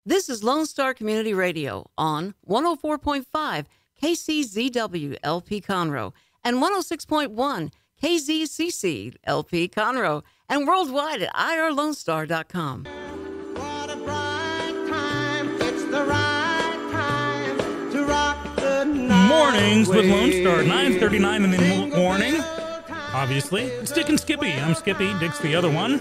This is Lone Star Community Radio on 104.5 KCZW LP Conroe and 106.1 KZCC LP Conroe and worldwide at irlonestar.com. What a bright time, it's the right time to rock the night. Mornings with Lone Star, 9:39 in the morning. Obviously, it's Dick and Skippy. I'm Skippy, Dick's the other one.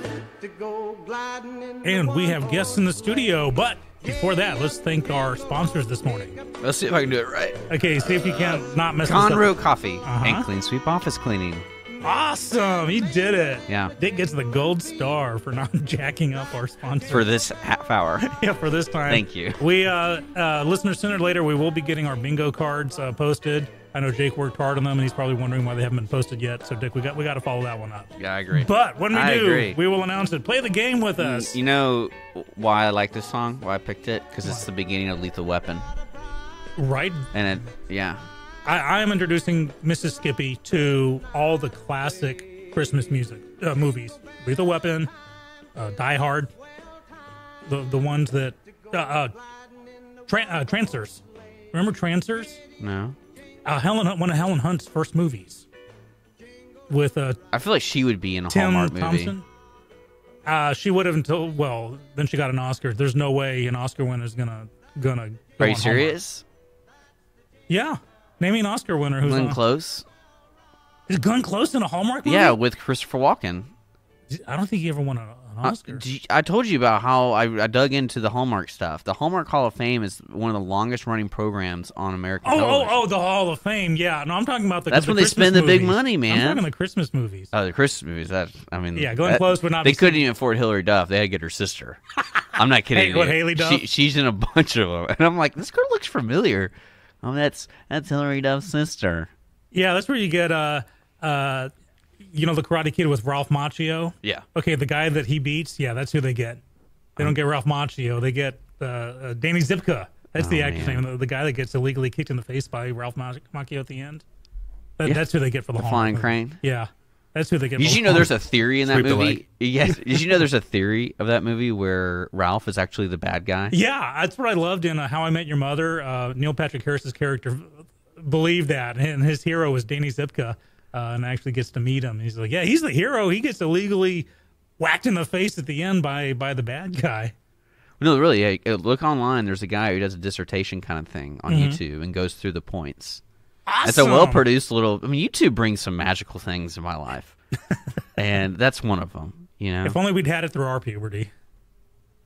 And we have guests in the studio, but before that, let's thank our sponsors this morning. Let's see if I can do it right. Okay, see if you can't not mess this Conroe up. Coffee and Clean Sweep Office Cleaning. Awesome, he did it. Yeah. Dick gets the gold star for not jacking up our sponsor. For this half hour. Yeah, for this time. Thank you. We, listeners, sooner or later, we will be getting our bingo cards posted. I know Jake worked hard on them, and he's probably wondering why they haven't been posted yet. So, Dick, we got to follow that one up. Yeah, I agree. But when we agree. we will announce it. Play the game with us. You know why I like this song? Why I picked it? Because it's the beginning of Lethal Weapon. Right? And yeah. I am introducing Mrs. Skippy to all the classic Christmas music movies. Lethal Weapon, Die Hard, the ones that... Trancers. Remember Trancers? No. One of Helen Hunt's first movies. With I feel like she would be in a Tim Hallmark movie. Thompson. She would have until then she got an Oscar. There's no way an Oscar winner is gonna. Are you serious? Hallmark. Yeah, name me an Oscar winner who's Glenn Close. Is Glenn Close in a Hallmark movie? Yeah, with Christopher Walken. I don't think he ever won an Oscar. I told you about how I dug into the Hallmark stuff. The Hallmark Hall of Fame is one of the longest running programs on American television. The Hall of Fame. Yeah, no, I'm talking about That's when they Christmas spend the big movies. money, man. I'm talking the Christmas movies. Oh, the Christmas movies. Glenn Close would not. They couldn't even afford Hillary Duff. They had to get her sister. I'm not kidding. What, Haley Duff? She's in a bunch of them, and I'm like, this girl looks familiar. Oh, that's Hillary Duff's sister. Yeah, that's where you get the Karate Kid with Ralph Macchio? Yeah. Okay, the guy that he beats, yeah, that's who they get. They don't get Ralph Macchio. They get Danny Zipka. That's the actor's name. The guy that gets illegally kicked in the face by Ralph Macchio at the end. That's who they get for the flying crane? Yeah. That's who they get. Did you know there's a theory in that Sweep the movie? leg. Yes. Did you know there's a theory of that movie where Ralph is actually the bad guy? Yeah, that's what I loved in How I Met Your Mother. Neil Patrick Harris's character believed that, and his hero was Danny Zipka. And actually gets to meet him. He's like, yeah, he's the hero. He gets illegally whacked in the face at the end by the bad guy. No, really. Yeah, look online. There's a guy who does a dissertation kind of thing on YouTube and goes through the points. Awesome. It's a well-produced little... I mean, YouTube brings some magical things in my life. And that's one of them, you know? If only we'd had it through our puberty.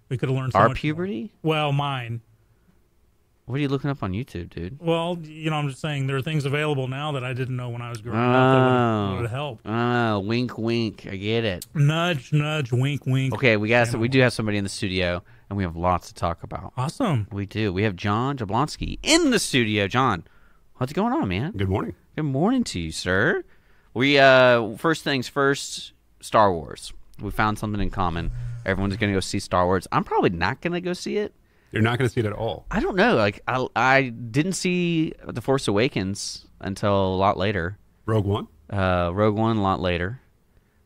We could have learned so much. Our puberty? More. Well, mine. What are you looking up on YouTube, dude? Well, I'm just saying there are things available now that I didn't know when I was growing up that would help. Wink, wink. I get it. Nudge, nudge, wink, wink. Okay, we do have somebody in the studio, and we have lots to talk about. Awesome. We do. We have John Jablonski in the studio. John, what's going on, man? Good morning. Good morning to you, sir. We first things first, Star Wars. We found something in common. Everyone's going to go see Star Wars. I'm probably not going to go see it. You're not going to see it at all. I don't know. Like I didn't see The Force Awakens until a lot later. Rogue One? Rogue One a lot later.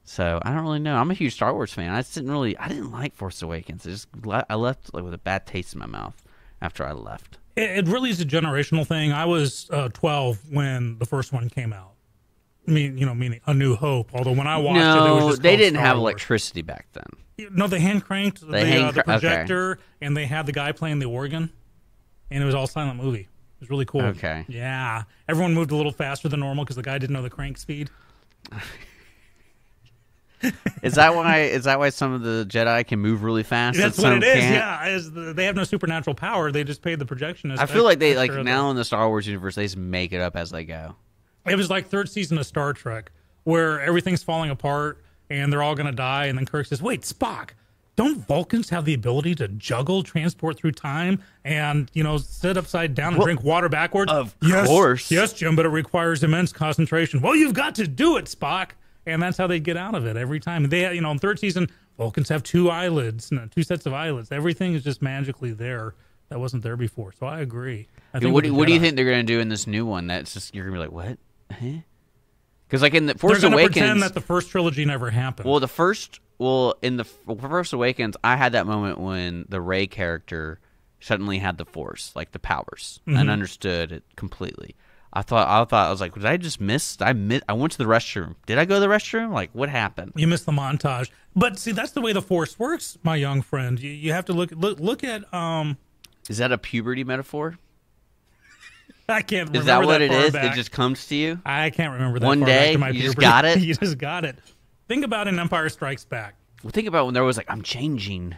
So I don't really know. I'm a huge Star Wars fan. I didn't like Force Awakens. I left with a bad taste in my mouth after I left. It really is a generational thing. I was 12 when the first one came out. Meaning A New Hope. Although when I watched it was just they didn't Star have Wars. electricity back then. No, they hand cranked the projector, and they had the guy playing the organ, and it was all silent movie. It was really cool. Okay. Yeah. Everyone moved a little faster than normal because the guy didn't know the crank speed. Is that why some of the Jedi can move really fast? That's what it is. Yeah, they have no supernatural power. They just paid the projectionist. I feel like they now in the Star Wars universe they just make it up as they go. It was like third season of Star Trek where everything's falling apart and they're all going to die, and then Kirk says, "Wait, Spock, don't Vulcans have the ability to juggle, transport through time, and sit upside down and drink water backwards?" Of course, yes, Jim, but it requires immense concentration. Well, you've got to do it, Spock. And that's how they get out of it every time. They, in third season, Vulcans have two two sets of eyelids. Everything is just magically there that wasn't there before. So I agree. What do you think they're going to do in this new one? That's just you're going to be like, what? Huh? Because like in the Force Awakens, they're going to pretend that the first trilogy never happened. Well, in the Force Awakens, I had that moment when the Rey character suddenly had the Force, like the powers, and understood it completely. I was like, did I just miss? I went to the restroom. Did I go to the restroom? Like, what happened? You missed the montage. But see, that's the way the Force works, my young friend. You have to look at. Is that a puberty metaphor? I can't remember. Is that what it far is? back. It just comes to you? I can't remember that One far day, back to my you just puberty. got it? You just got it. Think about in Empire Strikes Back. Well, think about when there was like, I'm changing.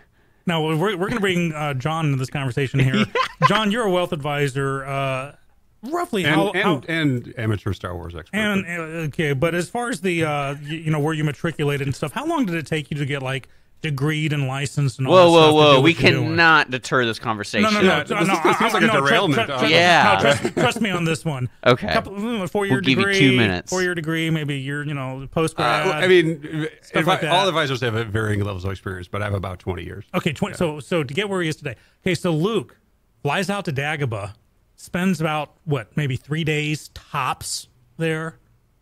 Now, we're going to bring John into this conversation here. John, you're a wealth advisor. Roughly and amateur Star Wars expert. And okay, but as far as the where you matriculated and stuff, how long did it take you to get like degreed and licensed and all that stuff? Whoa! We cannot deter this conversation. No. This seems like a derailment. Trust me on this one. Okay. 4-year give degree. you 2 minutes. 4-year degree, maybe you're post grad. I mean, like that. all advisors have varying levels of experience, but I have about 20 years. Okay, 20. So to get where he is today. Okay, so Luke flies out to Dagobah, spends about maybe 3 days tops there,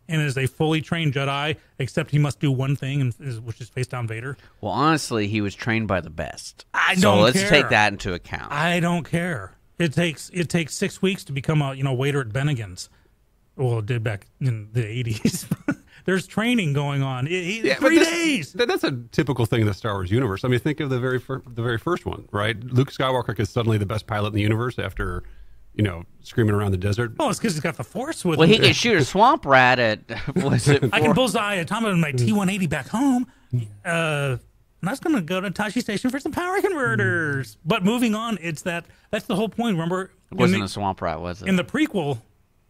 and is a fully trained Jedi, except he must do one thing, which is face down Vader. Well, honestly, he was trained by the best. So let's take that into account. I don't care. It takes 6 weeks to become a waiter at Bennigan's. Well, it did back in the 80s. There's training going on. 3 days. That's a typical thing in the Star Wars universe. I mean, think of the very first one, right? Luke Skywalker is suddenly the best pilot in the universe after, screaming around the desert. Oh, it's because he's got the Force with him. Well, he can shoot a swamp rat at. I can bullseye a Tom in my T-180 back home. And I was going to go to Tashi Station for some power converters. But moving on, that's the whole point. Remember, It wasn't a swamp rat, was it? in the prequel,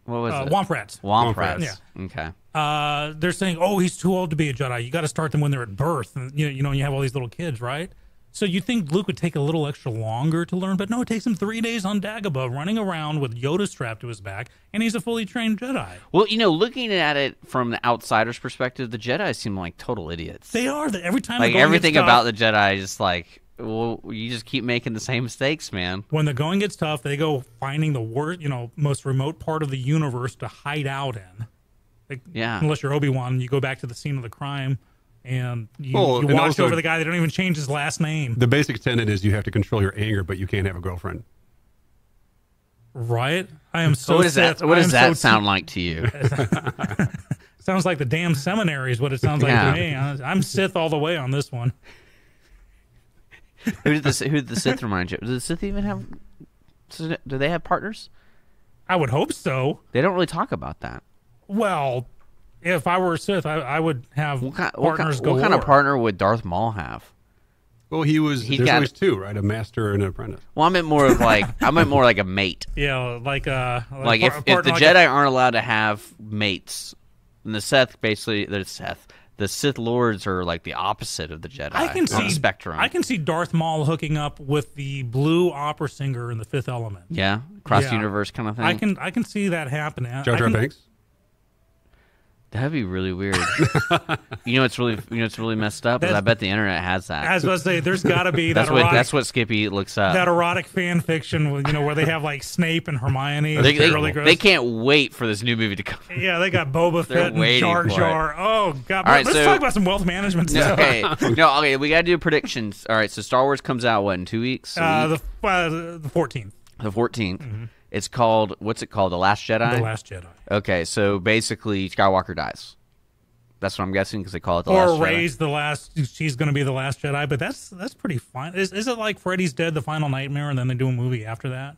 what was it? Womp Rats. Womp rats. Yeah. Okay. They're saying, "Oh, he's too old to be a Jedi. You got to start them when they're at birth." And you have all these little kids, right? So you think Luke would take a little extra longer to learn, but no, it takes him 3 days on Dagobah, running around with Yoda strapped to his back, and he's a fully trained Jedi. Well, looking at it from the outsider's perspective, the Jedi seem like total idiots. They are. Every time Like the going everything gets tough, about the Jedi is just like, well, you just keep making the same mistakes, man. when the going gets tough, they go finding the worst, most remote part of the universe to hide out in. Like, Yeah. Unless you're Obi-Wan, you go back to the scene of the crime, and you and watch also- over the guy. They don't even change his last name. The basic tenet is you have to control your anger, but you can't have a girlfriend. Right? I am So so what does Sith. that? What I does am that so sound like to you? Sounds like the damn seminary is what it sounds like Yeah. to me. I'm Sith all the way on this one. Who did the Sith remind you? Do the Sith even have? Do they have partners? I would hope so. They don't really talk about that. Well, if I were a Sith, I would have partners What kind of galore. partner would Darth Maul have? Well, there's got- always two, right? A master and an apprentice. Well, I meant more like a mate. Yeah, Like a if the partner, like Jedi aren't allowed to have mates, and the Sith Lords are like the opposite of the Jedi I can on see the spectrum. I can see Darth Maul hooking up with the blue opera singer in The Fifth Element. Yeah, cross Yeah. universe kind of thing. I can see that happening. Jar Jar Binks? That'd be really weird. It's really messed up. Is I bet the internet has that. I was about to say, there's got to be that's that what Skippy looks up. that erotic fan fiction, where they have like Snape and Hermione. It's really gross. They can't wait for this new movie to come. Yeah, they got Boba They're Fett and waiting Jar for it. Jar. Oh God! All right, Let's so- talk about some wealth management stuff. Okay, we gotta do predictions. All right, so Star Wars comes out in 2 weeks? The 14th, The 14th. It's called, what's it called? The Last Jedi. The Last Jedi, Okay, so basically Skywalker dies. That's what I'm guessing because they call it the Last or Jedi. Rey's the last. She's going to be the Last Jedi, but that's pretty fine. Is it like Freddy's Dead, the Final Nightmare, and then they do a movie after that?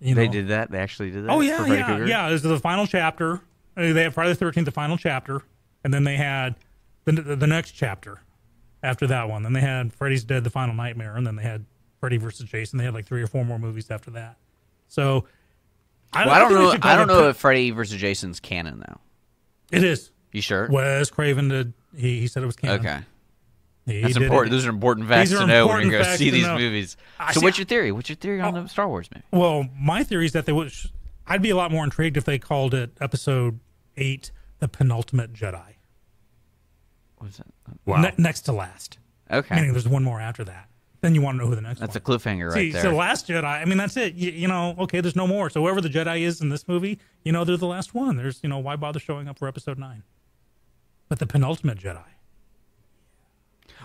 They did that. They actually did that. Oh for yeah, Freddy yeah, Krueger? yeah. This is the final chapter. They had Friday the 13th, the final chapter, and then they had the next chapter after that one. Then they had Freddy's Dead, the Final Nightmare, and then they had Freddy versus Jason. They had like 3 or 4 more movies after that. So I don't know. think I don't know it- if Freddy versus Jason's canon though. It is. You sure? Wes Craven did. He said it was canon. Okay. He That's did important. it. Those are important facts These are to know when you important go facts see to these know. movies. I So see- what's your theory? What's your theory on the Star Wars movie? Well, my theory is that they would. I'd be a lot more intrigued if they called it Episode 8, the penultimate Jedi, What's that? Wow. next to last. Okay. Meaning there's one more after that. Then you want to know who the next That's one. a cliffhanger right See, there. so Last Jedi. I mean, that's it. Okay, there's no more. So whoever the Jedi is in this movie, they're the last one. There's, why bother showing up for Episode 9? But the penultimate Jedi.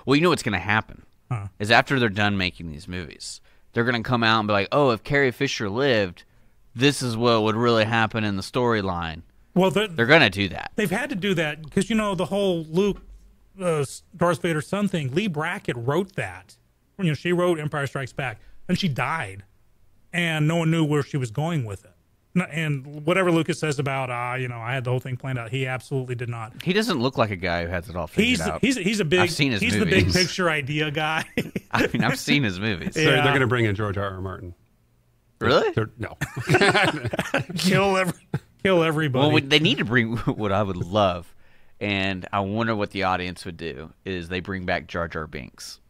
Well, you know what's going to happen Huh. is after they're done making these movies, they're going to come out and be like, oh, if Carrie Fisher lived, this is what would really happen in the storyline. Well, they're going to do that. They've had to do that because, the whole Luke, Darth Vader's son thing, Lee Brackett wrote that. She wrote Empire Strikes Back, and she died, and no one knew where she was going with it. And whatever Lucas says about, I had the whole thing planned out, he absolutely did not. He doesn't look like a guy who has it all figured out. He's a big. I've seen his he's movies. the big picture idea guy. I mean, I've seen his movies. So they're going to bring in George R.R. Martin. Really? No. Kill everybody. Well, they need to bring what I would love, and I wonder what the audience would do, is they bring back Jar Jar Binks.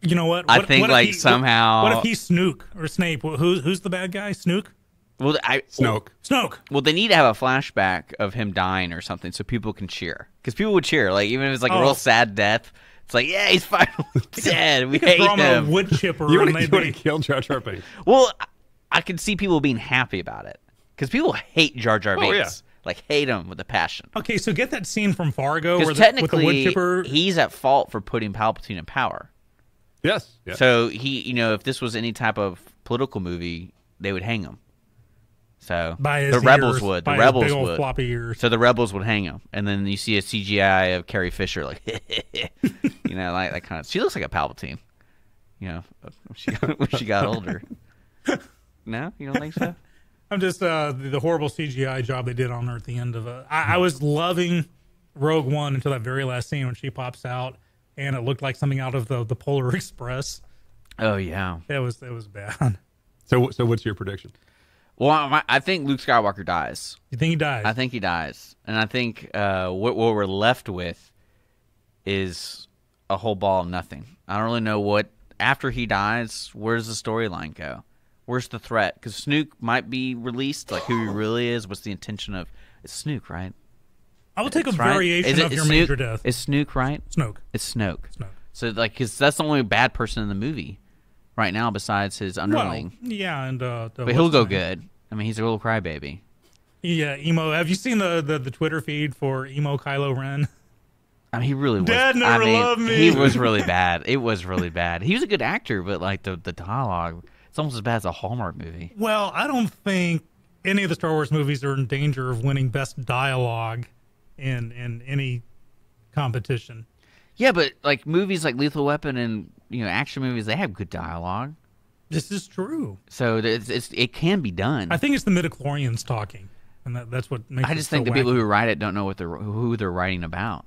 You know what? I think what if somehow. What if he's Snoke or Snape? Who's the bad guy? Snoke? Well, Snoke. Well, they need to have a flashback of him dying or something so people can cheer. Because people would cheer. Like, even if it's like a real sad death, it's like, yeah, he's finally dead. We hate throw him. A wood chipper. You want to kill Jar Jar Binks? Well, I can see people being happy about it. Because people hate Jar Jar Binks. Yeah. Like, hate him with a passion. Okay, so get that scene from Fargo where Because with the wood technically, chipper. he's at fault for putting Palpatine in power. Yes. So he, if this was any type of political movie, they would hang him. So By his the rebels ears, would. by The his rebels big old would. floppy ears. So the rebels would hang him, and then you see a CGI of Carrie Fisher, like, like that kind of. She looks like a Palpatine, when she got older. No, you don't think so? I'm just the horrible CGI job they did on her at the end of it. I was loving Rogue One until that very last scene when she pops out, and it looked like something out of the Polar Express. Oh yeah, It was bad. So what's your prediction? Well, I think Luke Skywalker dies. You think he dies? I think he dies, and I think what we're left with is a whole ball of nothing. I don't really know what after he dies. Where does the storyline go? Where's the threat? Because Snoke might be released, like who he really is. What's the intention of? It's Snoke, right? I will take a It's right. variation of your Snoke? major death. Is Snoke right? Snoke. It's Snoke. Snoke. So because that's the only bad person in the movie right now besides his underling. Well, yeah, and but he'll go good. I mean, he's a little crybaby. Yeah, emo. Have you seen the Twitter feed for emo Kylo Ren? I mean, he really was. Dad never loved me. He was really bad. It was really bad. He was a good actor, but like the dialogue, it's almost as bad as a Hallmark movie. Well, I don't think any of the Star Wars movies are in danger of winning best dialogue in any competition. Yeah, but like movies like Lethal Weapon and action movies, they have good dialogue. This is true. So it can be done. I think it's the midichlorians talking, and that's what makes. I it just so think the wacky. people who write it don't know who they're writing about.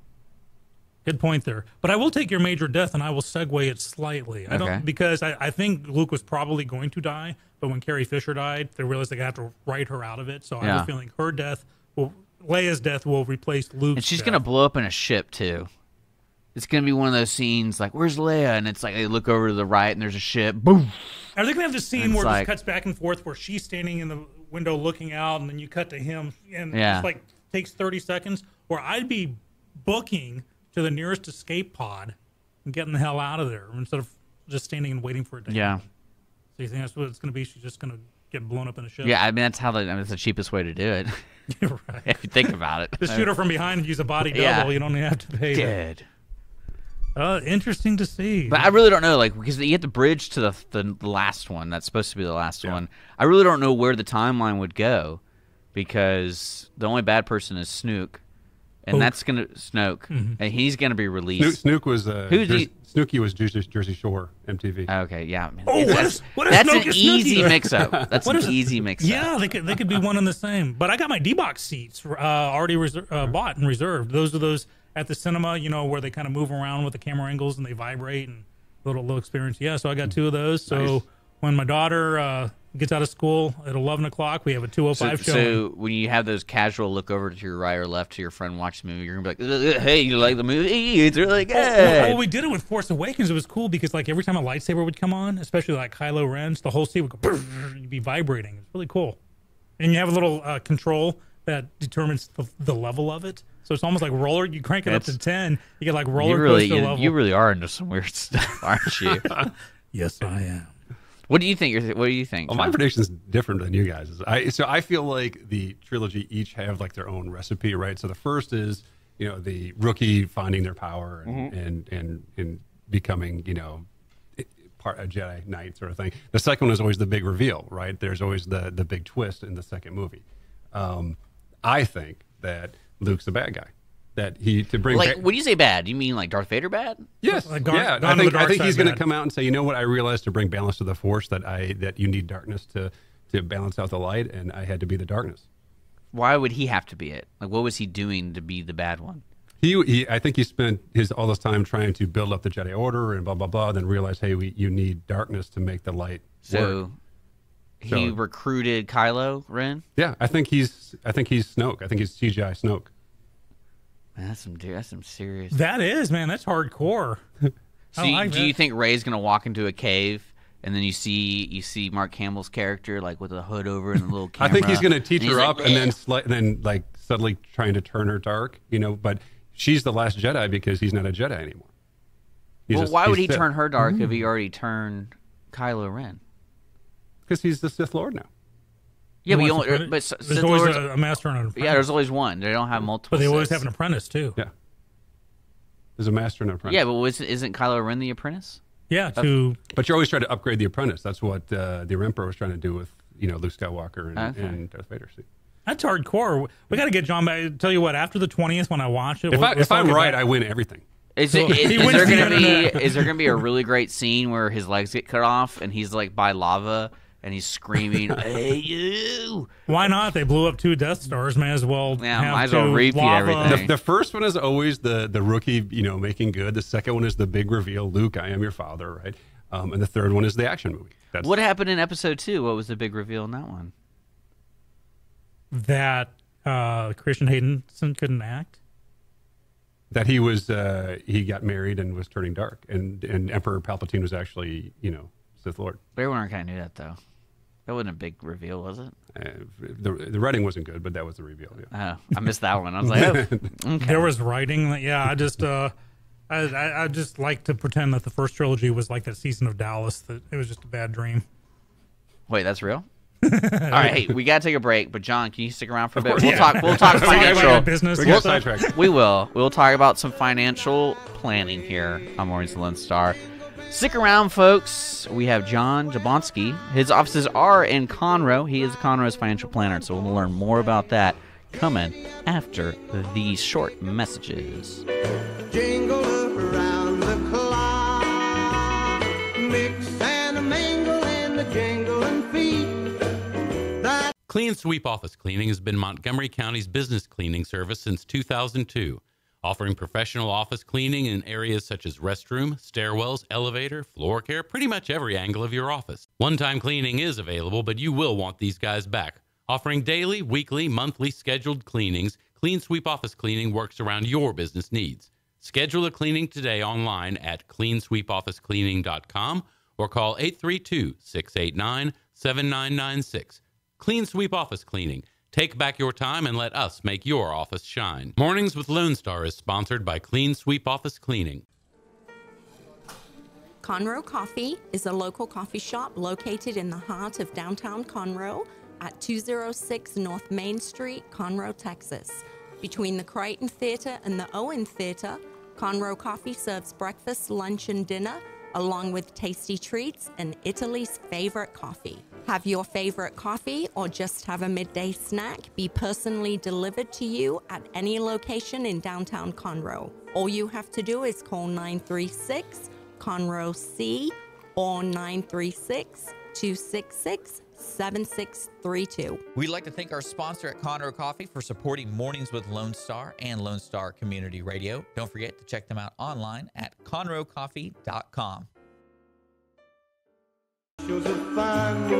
Good point there. But I will take your major death, and I will segue it slightly. I Okay. don't because I think Luke was probably going to die, but when Carrie Fisher died, they realized they have to write her out of it. So I have Yeah. a feeling Leia's death will replace Luke's. And she's death. gonna blow up in a ship too. It's gonna be one of those scenes like, "Where's Leia?" And it's like they look over to the right and there's a ship. Boom. Are they gonna have the scene And where it's it like- just cuts back and forth, where she's standing in the window looking out, and then you cut to him, and Yeah. it's like takes 30 seconds? Or I'd be booking to the nearest escape pod and getting the hell out of there instead of just standing and waiting for it to Yeah. happen. So you think that's what it's gonna be? She's just gonna get blown up in a ship? Yeah, I mean that's the cheapest way to do it. You're right. If you think about it. Just shoot her from behind and use a body double. Yeah. You don't have to pay. Dead. Interesting to see. But I really don't know, like, because you have to bridge to the last one. That's supposed to be the last one. I really don't know where the timeline would go, because the only bad person is Snoke, and that's gonna Snoke, and he's gonna be released. Snook was Who's he? Snooki was Jersey Shore MTV. Okay, yeah. Man, Oh, that's what if that's Snoke an is easy Snooki? mix-up. That's What an if- easy mix-up. Yeah, they could be one and the same. But I got my D-box seats already bought and reserved. Those are those at the cinema, where they kind of move around with the camera angles and they vibrate and little experience. Yeah, so I got two of those. So Nice. when my daughter gets out of school at 11 o'clock, we have a 2:05 show. So when you have those casual look over to your right or left to your friend watch the movie, you're gonna be like, "Hey, you like the movie? It's really good." Well, we did it with Force Awakens. It was cool because like every time a lightsaber would come on, especially like Kylo Ren's, the whole scene would go, you'd be vibrating. It's really cool. And you have a little control that determines the level of it. So it's almost like roller. You crank it up to 10, you get like roller coaster level. You really are into some weird stuff, aren't you? Yes, I am. What do you think? What do you think? Well, my prediction's different than you guys. I feel like the trilogy each have like their own recipe, right? So the first is the rookie finding their power and becoming a Jedi Knight sort of thing. The second one is always the big reveal, right? There's always the big twist in the second movie. I think that Luke's the bad guy. That he to bring Like, when you say bad, you mean like Darth Vader bad? yes, Like yeah. gone to the dark I think he's side going to bad. come out and say, you know what? I realized to bring balance to the Force that you need darkness to balance out the light, and I had to be the darkness. Why would he have to be it? Like, what was he doing to be the bad one? I think he spent all this time trying to build up the Jedi Order and blah blah blah. Then realized, hey, you need darkness to make the light work. So he recruited Kylo Ren. Yeah, I think he's Snoke. I think he's CGI Snoke. Man, that's some serious. That is, man. That's hardcore. So I like do you that. think Rey's gonna walk into a cave and then you see Mark Hamill's character like with a hood over and a little camera? I think he's going to teach and he's her like, up, and then like suddenly trying to turn her dark. But she's the last Jedi because he's not a Jedi anymore. Well, why would he turn her dark if he already turned Kylo Ren? Because he's the Sith Lord now. Yeah, He but, wants to- but there's Sith always Lords- a master and an apprentice. yeah, there's always one. They don't have multiple. But they always Siths. have an apprentice too. Yeah. There's a master and an apprentice. Yeah, but isn't Kylo Ren the apprentice? Yeah, But you're always trying to upgrade the apprentice. That's what the Emperor was trying to do with Luke Skywalker and Darth Vader. See? that's hardcore. We got to get John back. Tell you what, after the 20th, when I watch it, If I'm right, I I win everything. Is He wins there the gonna be internet. is there gonna be a really great scene where his legs get cut off and he's like by lava and he's screaming, "Hey you!" Why not? They blew up 2 Death Stars. May as well. Yeah, have might as well two repeat lava. everything. The first one is always the rookie, making good. The second one is the big reveal. Luke, I am your father, right? And the third one is the action movie. That's What happened in episode 2? What was the big reveal in that one? That Christian Haydenson couldn't act. that he was he got married and was turning dark, and Emperor Palpatine was actually Sith Lord. Everyone kind of knew that though. That wasn't a big reveal, was it? The writing wasn't good, but that was the reveal. Yeah. Oh, I missed that one. I was like, oh, okay. There was writing. I just like to pretend that the first trilogy was like that season of Dallas. That it was just a bad dream. Wait, that's real? All right, hey, we gotta take a break. But John, can you stick around for a bit? course, We'll yeah. talk. We'll talk Sorry, I got financial. business. We and got stuff. sidetracked. We will. We'll talk about some financial planning here on Mornings with Lone Star. Stick around, folks. We have John Jablonski. His offices are in Conroe. He is Conroe's financial planner, so we'll learn more about that coming after these short messages. Jingle around the clock, mix and mingle in the jingling feet. That Clean Sweep Office Cleaning has been Montgomery County's business cleaning service since 2002, offering professional office cleaning in areas such as restroom, stairwells, elevator, floor care, pretty much every angle of your office. One-time cleaning is available, but you will want these guys back. Offering daily, weekly, monthly scheduled cleanings, Clean Sweep Office Cleaning works around your business needs. Schedule a cleaning today online at cleansweepofficecleaning.com or call 832-689-7996. Clean Sweep Office Cleaning. Take back your time and let us make your office shine. Mornings with Lone Star is sponsored by Clean Sweep Office Cleaning. Conroe Coffee is a local coffee shop located in the heart of downtown Conroe at 206 North Main Street, Conroe, Texas. Between the Crichton Theater and the Owen Theater, Conroe Coffee serves breakfast, lunch, and dinner, along with tasty treats and Italy's favorite coffee. Have your favorite coffee or just have a midday snack be personally delivered to you at any location in downtown Conroe. All you have to do is call 936-CONROE-C or 936-266-7632. We'd like to thank our sponsor at Conroe Coffee for supporting Mornings with Lone Star and Lone Star Community Radio. Don't forget to check them out online at conroecoffee.com. shows of fun.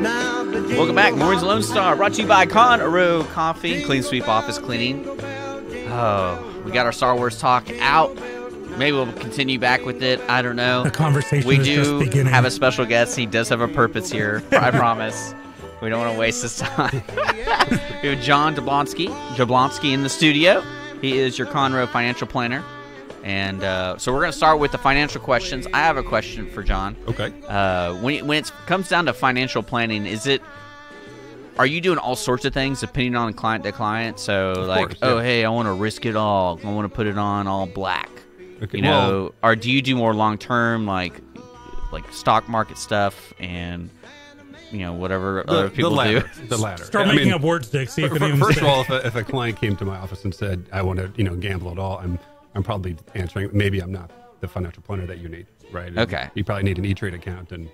Now the Welcome back, Mornings with Lone Star, brought to you by Conroe Coffee and Clean Sweep Office Cleaning. Oh, we got our Star Wars talk out. Maybe we'll continue back with it. I don't know. The conversation We is just do beginning. have a special guest. He does have a purpose here. I promise. We don't want to waste his time. We have John Jablonski in the studio. He is your Conroe financial planner. And so we're going to start with the financial questions. I have a question for John. Okay. When it comes down to financial planning, are you doing all sorts of things depending on client to client? So course, yeah. Hey, I want to risk it all. I want to put it on all black. Okay, Or do you do more long term, like like stock market stuff and whatever other people do. The latter. Start making up words, Dick. See if it even First sticks. of all, if a client came to my office and said, "I want to, gamble at all," I'm probably answering. Maybe I'm not the financial planner that you need, right? And Okay. you probably need an E-Trade account, and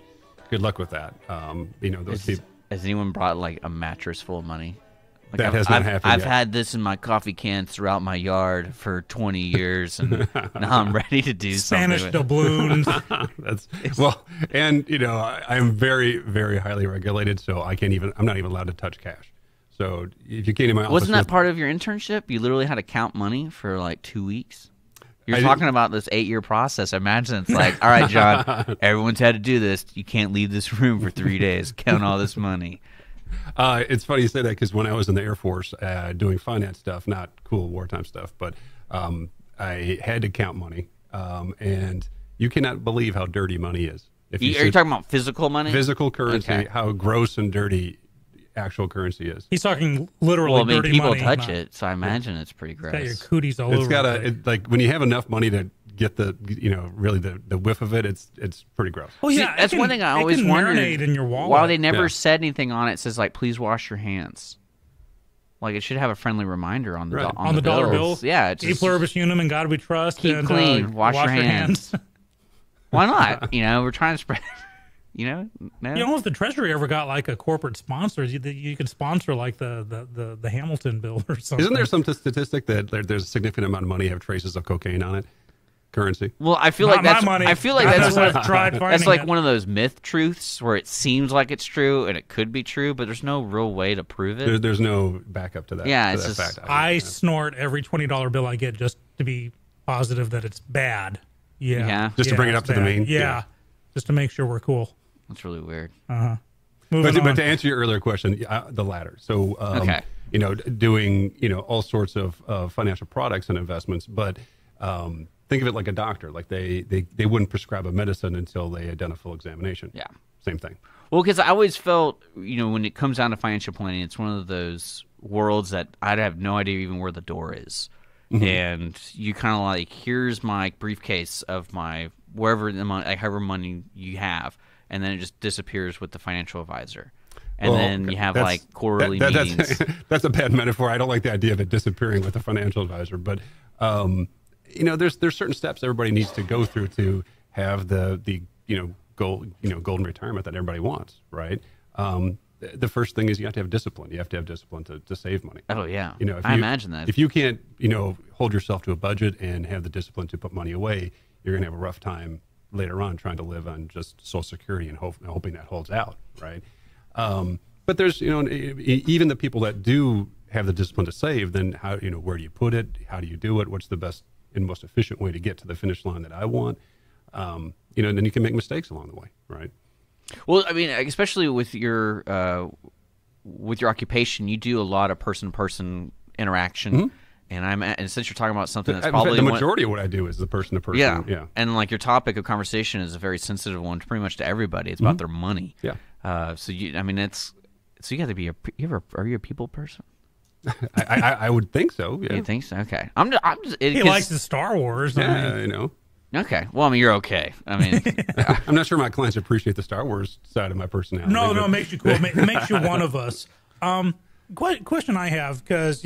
good luck with that. Those people. Has anyone brought like a mattress full of money? Like That has not happened I've yet. had this in my coffee cans throughout my yard for 20 years, and now I'm ready to do Spanish something. doubloons. I'm very, very highly regulated, so I'm not even allowed to touch cash. So if you came to my office, Wasn't that part of your internship? You literally had to count money for like 2 weeks. You're talking about this 8-year process. Imagine it's like, all right, John, everyone's had to do this. You can't leave this room for 3 days. Count all this money. It's funny you say that because when I was in the Air Force doing finance stuff, not cool wartime stuff, but I had to count money, and you cannot believe how dirty money is. Are you talking about physical money? Physical currency, Okay. how gross and dirty actual currency is. He's talking literally Well, I mean, dirty people money. touch it, so I imagine it's pretty gross. Got your cooties all It's over. got it. like when you have enough money to get the really the whiff of it, it's pretty gross. Oh See, yeah, that's one thing I always it can wondered. marinate in your wallet. Why they never Yeah. said anything on it. It says like, please wash your hands. Like it should have a friendly reminder on the Right. on the dollar bills. bill. Yeah, it's E just, pluribus unum and God we trust. Keep and, clean. Wash your hands. why not? We're trying to spread. No. If the Treasury ever got like a corporate sponsor, you could sponsor like the Hamilton bill or something. Isn't there some statistic that there's a significant amount of money have traces of cocaine on it? Currency. Well, I feel Not like that's. my money. I feel like Not that's unless one, I've tried that's finding like it. one of those myth truths where it seems like it's true and it could be true, but there's no real way to prove it. There's no backup to that. Yeah, to it's that just- fact. I snort every $20 bill I get just to be positive that it's bad. Yeah. Yeah? Just to bring it it's up to the bad. main? Yeah. Yeah. Just to make sure we're cool. That's really weird. Moving on. But to answer your earlier question, the latter. So, Okay. doing all sorts of financial products and investments, but think of it like a doctor. Like they wouldn't prescribe a medicine until they had done a full examination. Yeah. Same thing. Well, because I always felt, when it comes down to financial planning, it's one of those worlds that I'd have no idea even where the door is. Mm-hmm. And you kind of like, here's my briefcase of my wherever the money, like however money you have, and then it just disappears with the financial advisor. And Well, then okay. you have That's- like quarterly that- meetings. That's a bad metaphor. I don't like the idea of it disappearing with a financial advisor. But there's certain steps everybody needs to go through to have the golden retirement that everybody wants, right? The first thing is you have to have discipline. You have to have discipline to save money. Oh, yeah. If I imagine that. If you can't, hold yourself to a budget and have the discipline to put money away, you're going to have a rough time later on trying to live on just Social Security and hoping that holds out, right? But there's, even the people that do have the discipline to save, then how, where do you put it? How do you do it? What's the best and most efficient way to get to the finish line that I want? And then you can make mistakes along the way, right? Well, I mean, especially with your occupation, you do a lot of person-to-person interaction, and since you're talking about something that's In fact, probably the majority of what I do is the person to person. yeah, and like your topic of conversation is a very sensitive one, pretty much to everybody. It's about their money. Yeah. So you got to be are you a people person? I would think so. Yeah. You think so? Okay. I'm just He likes the Star Wars. I mean, Yeah, Okay. Well, I mean, you're okay. I mean, I'm not sure my clients appreciate the Star Wars side of my personality. no, but- it makes you cool. It makes you one of us. Question I have, because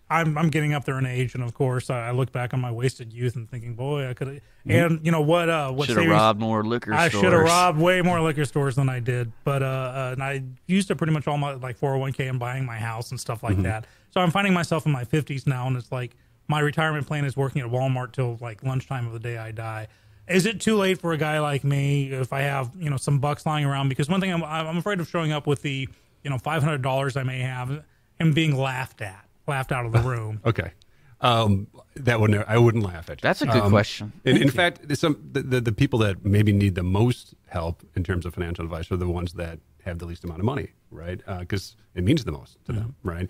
I'm getting up there in age, and of course I look back on my wasted youth and thinking, boy, I could have. And what should have robbed more liquor I stores. should have robbed way more liquor stores than I did. But and I used up pretty much all my 401k and buying my house and stuff like that. So I'm finding myself in my 50s now, and it's like my retirement plan is working at Walmart till like lunchtime of the day I die. Is it too late for a guy like me if I have some bucks lying around? Because one thing I'm afraid of showing up with the $500 I may have and being laughed out of the room. Okay. That would I wouldn't laugh at you. That's a good question. In fact, the people that maybe need the most help in terms of financial advice are the ones that have the least amount of money, right? Because it means the most to them, right?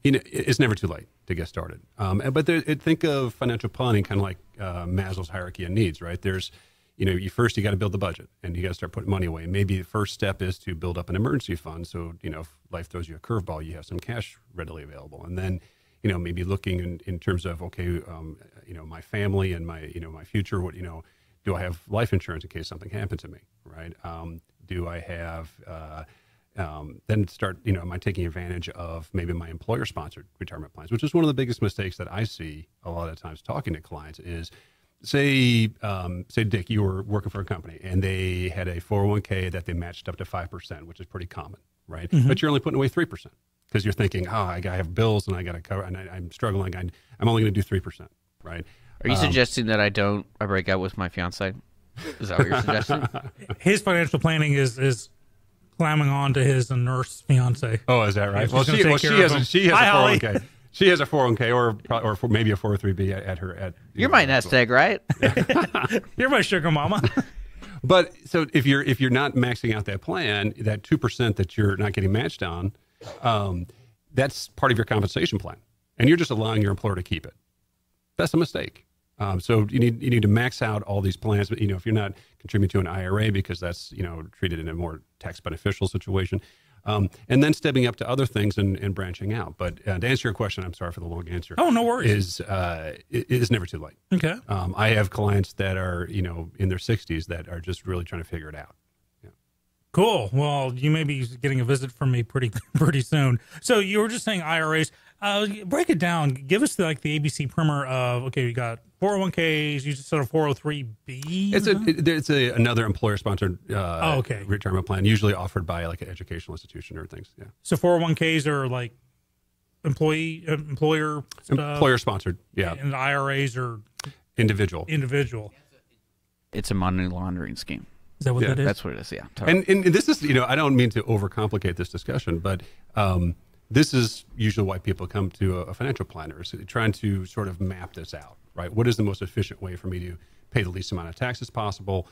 It's never too late to get started. But think of financial planning kind of like Maslow's hierarchy of needs, right? There's, you got to build the budget and you got to start putting money away. Maybe the first step is to build up an emergency fund. So, if life throws you a curveball, you have some cash readily available. And then, maybe looking in terms of, okay, my family and my, my future, do I have life insurance in case something happened to me, right? Do I have, then start, am I taking advantage of maybe my employer-sponsored retirement plans, which is one of the biggest mistakes that I see a lot of times talking to clients is, say, Dick, you were working for a company and they had a 401k that they matched up to 5%, which is pretty common, right? But you're only putting away 3% because you're thinking, I have bills and I got to cover, and I'm struggling. I'm only going to do 3%, right? Are you suggesting that I break up with my fiance? Is that what you're suggesting? His financial planning is climbing on to his nurse fiance. Oh, is that right? She's Well, gonna she take care of has him. a Hi, Holly. 401k. She has a 401k or maybe a 403b at her. You're my nest egg, right? You're my sugar mama. But so if you're not maxing out that plan, that 2% that you're not getting matched on, that's part of your compensation plan, and you're just allowing your employer to keep it. That's a mistake. So you need to max out all these plans. But if you're not contributing to an IRA because that's treated in a more tax beneficial situation, and then stepping up to other things and branching out. But to answer your question, I'm sorry for the long answer. Oh, no worries. It is never too late. Okay. I have clients that are in their 60s that are just really trying to figure it out. Cool. Well, you may be getting a visit from me pretty soon. So you were just saying IRAs. Break it down. Give us the ABC primer of, okay, we got 401ks, you just said a 403b. It's another employer-sponsored okay. retirement plan, usually offered by an educational institution or things. Yeah. So 401ks are like employer stuff, employer-sponsored. Yeah. And the IRAs are individual. It's a money laundering scheme. Is that what that is? That's what it is. Yeah. Totally. And this is I don't mean to overcomplicate this discussion, but this is usually why people come to a financial planner, is trying to sort of map this out, right? What is the most efficient way for me to pay the least amount of taxes possible,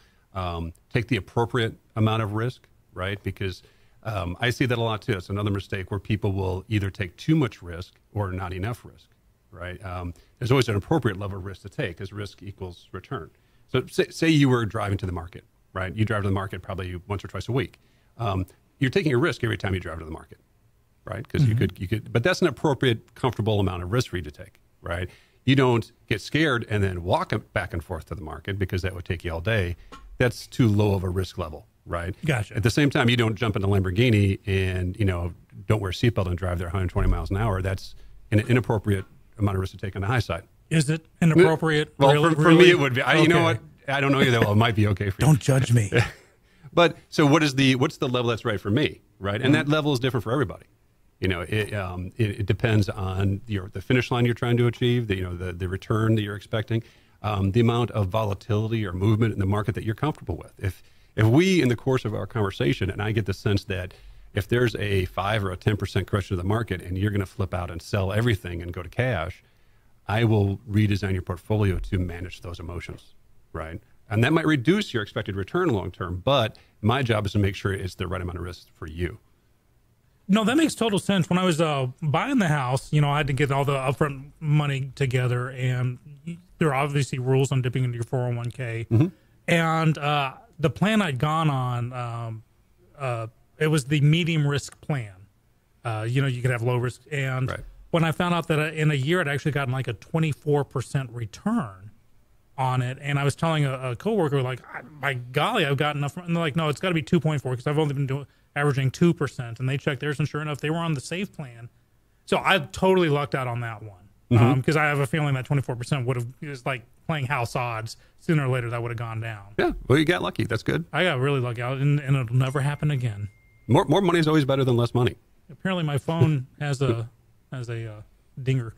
take the appropriate amount of risk, right? Because I see that a lot too. It's another mistake where people will either take too much risk or not enough risk, right? There's always an appropriate level of risk to take, because risk equals return. So say you were driving to the market, right? You drive to the market probably once or twice a week. You're taking a risk every time you drive to the market, right? Because you could, but that's an appropriate, comfortable amount of risk for you to take, right? You don't get scared and then walk back and forth to the market, because that would take you all day. That's too low of a risk level, right? Gotcha. At the same time, you don't jump in a Lamborghini and, don't wear a seatbelt and drive there 120 miles an hour. That's an inappropriate amount of risk to take on the high side. Is it inappropriate? Well, really, for me, it would be. You know Okay. what? I don't know you that well. It might be okay for you. Don't judge me. But so what's the level that's right for me, right? And that level is different for everybody. It depends on the finish line you're trying to achieve, the return that you're expecting, the amount of volatility or movement in the market that you're comfortable with. If we, in the course of our conversation, and I get the sense that if there's a 5 or a 10% correction of the market and you're going to flip out and sell everything and go to cash, I will redesign your portfolio to manage those emotions, right? And that might reduce your expected return long term, but my job is to make sure it's the right amount of risk for you. No, that makes total sense. When I was buying the house, I had to get all the upfront money together, and there are obviously rules on dipping into your 401k. Mm-hmm. And the plan I'd gone on, it was the medium risk plan. You could have low risk. And Right. when I found out that in a year I'd actually gotten like a 24% return on it, and I was telling a coworker, like, my golly, I've got enough. And they're like, no, it's got to be 2.4, because I've only been averaging 2%. And they checked theirs, and sure enough, they were on the safe plan. So I totally lucked out on that one, because I have a feeling that 24% would have, it's like playing house odds. Sooner or later, that would have gone down. Yeah, well, you got lucky. That's good. I got really lucky out, and it'll never happen again. More money is always better than less money. Apparently, my phone has a dinger.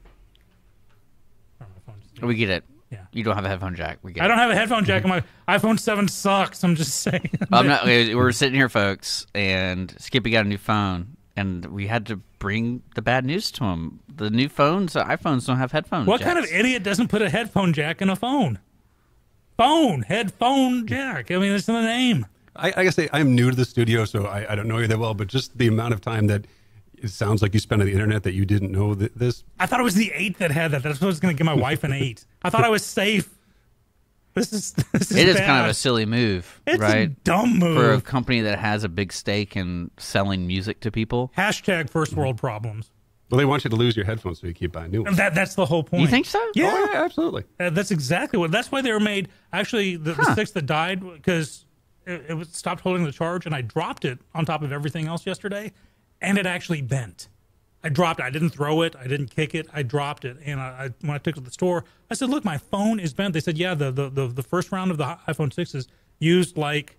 Oh, my phone's dinging. We get it. Yeah. You don't have a headphone jack. We get I don't have a headphone jack, and my iPhone 7 sucks. I'm just saying. I'm not. We're sitting here, folks, and Skippy got a new phone, and we had to bring the bad news to him. The new phones, iPhones, don't have headphone What jacks. kind of idiot doesn't put a headphone jack in a phone? Headphone jack. I mean, it's in the name. I gotta say, I'm new to the studio, so I don't know you that well, but just the amount of time that it sounds like you spent on the internet that you didn't know this. I thought it was the 8 that had that. That's what I was going to give my wife an 8. I thought I was safe. This is It is bad. kind of a silly move, It's right? a dumb move. For a company that has a big stake in selling music to people. Hashtag first world problems. Well, they want you to lose your headphones so you keep buying new ones. That's the whole point. You think so? Yeah, Oh, yeah, absolutely. That's exactly what. That's why they were made. Actually, the six that died because it stopped holding the charge, and I dropped it on top of everything else yesterday, and it actually bent. I dropped it. I didn't throw it. I didn't kick it. I dropped it. And when I took it to the store, I said, "Look, my phone is bent." They said, "Yeah, the first round of the iPhone 6 used like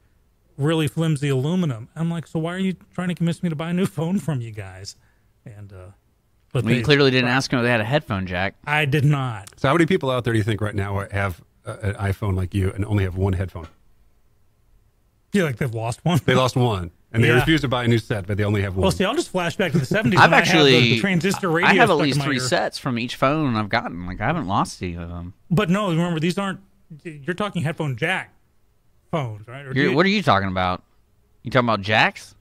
really flimsy aluminum." I'm like, "So why are you trying to convince me to buy a new phone from you guys?" And but You clearly didn't ask them if they had a headphone jack. I did not. So how many people out there do you think right now have an iPhone like you and only have one headphone? Feel like they've lost one. They lost one, and they Yeah. refuse to buy a new set, but they only have one. Well, see, I'll just flash back to the 70s. I've when actually I have the transistor radio. I have at stuck in least my 3 ear. sets from each phone I've gotten. Like I haven't lost any of them. But no, remember these aren't. You're talking headphone jack phones, right? Or What are you talking about? You talking about jacks?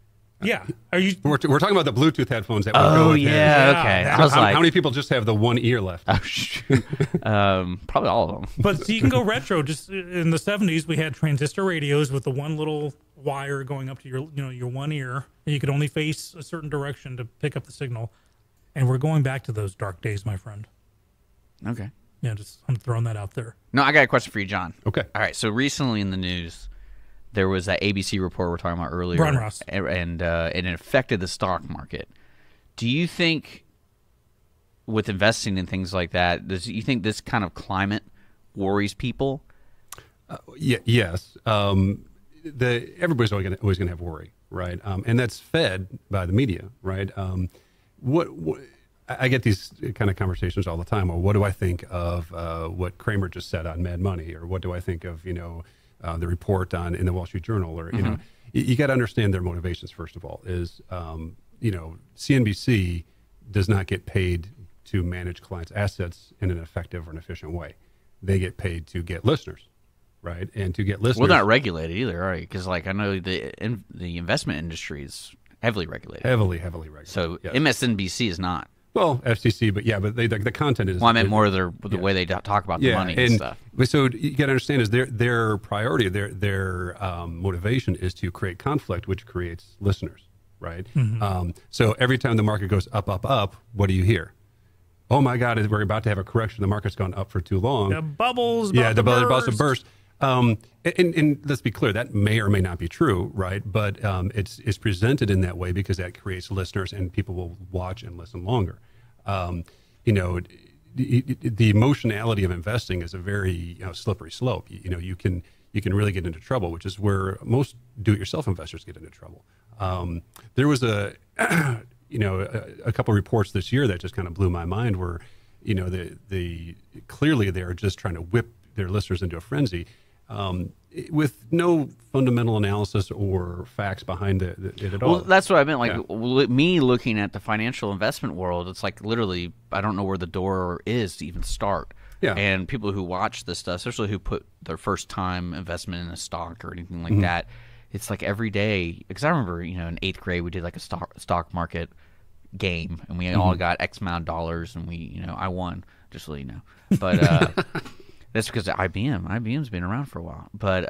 Yeah. Are you? we're talking about the Bluetooth headphones that would go Oh with it. yeah, Yeah. okay. How- I was How, like, how many people just have the one ear left? oh shoot. Probably all of them. But so you can go retro. Just in the 70s, we had transistor radios with the one little wire going up to your one ear, and you could only face a certain direction to pick up the signal. And we're going back to those dark days, my friend. Okay. Yeah, I'm throwing that out there. No, I got a question for you, John. Okay. All right. So recently in the news, there was that ABC report we were talking about earlier, Brian Ross. and it affected the stock market. Do you think, with investing in things like that, do you think this kind of climate worries people? Yes. Everybody's always going to have worry, right? And that's fed by the media, right? What I get these kind of conversations all the time. Or what do I think of what Kramer just said on Mad Money, or what do I think of the report in the Wall Street Journal, or you got to understand their motivations. First of all, is CNBC does not get paid to manage clients' assets in an effective or an efficient way. They get paid to get listeners, right? And to get listeners, Well, not regulated either, are you? Because like I know the investment industry is heavily regulated. heavily regulated. So yes. MSNBC is not. Well, FCC, but the content is. Well, I meant more the way they talk about the money and stuff. So you got to understand is their priority, their motivation is to create conflict, which creates listeners, right? So every time the market goes up, what do you hear? Oh my God, we're about to have a correction. The market's gone up for too long. The bubbles. Yeah, the about bubbles to to burst. And let's be clear, that may or may not be true, right? But it's presented in that way because that creates listeners, and people will watch and listen longer. The emotionality of investing is a very slippery slope. You can really get into trouble, which is where most do-it-yourself investors get into trouble. There was a couple of reports this year that just kind of blew my mind, where clearly they are just trying to whip their listeners into a frenzy. With no fundamental analysis or facts behind it at all. Well, that's what I meant. Like me looking at the financial investment world, it's like literally I don't know where the door is to even start. Yeah. And people who watch this stuff, especially who put their first time investment in a stock or anything like that, it's like every day. Because I remember, in 8th grade we did like a stock market game, and we all got X amount of dollars, and I won. Just so you know, but. That's because of IBM. IBM's been around for a while, but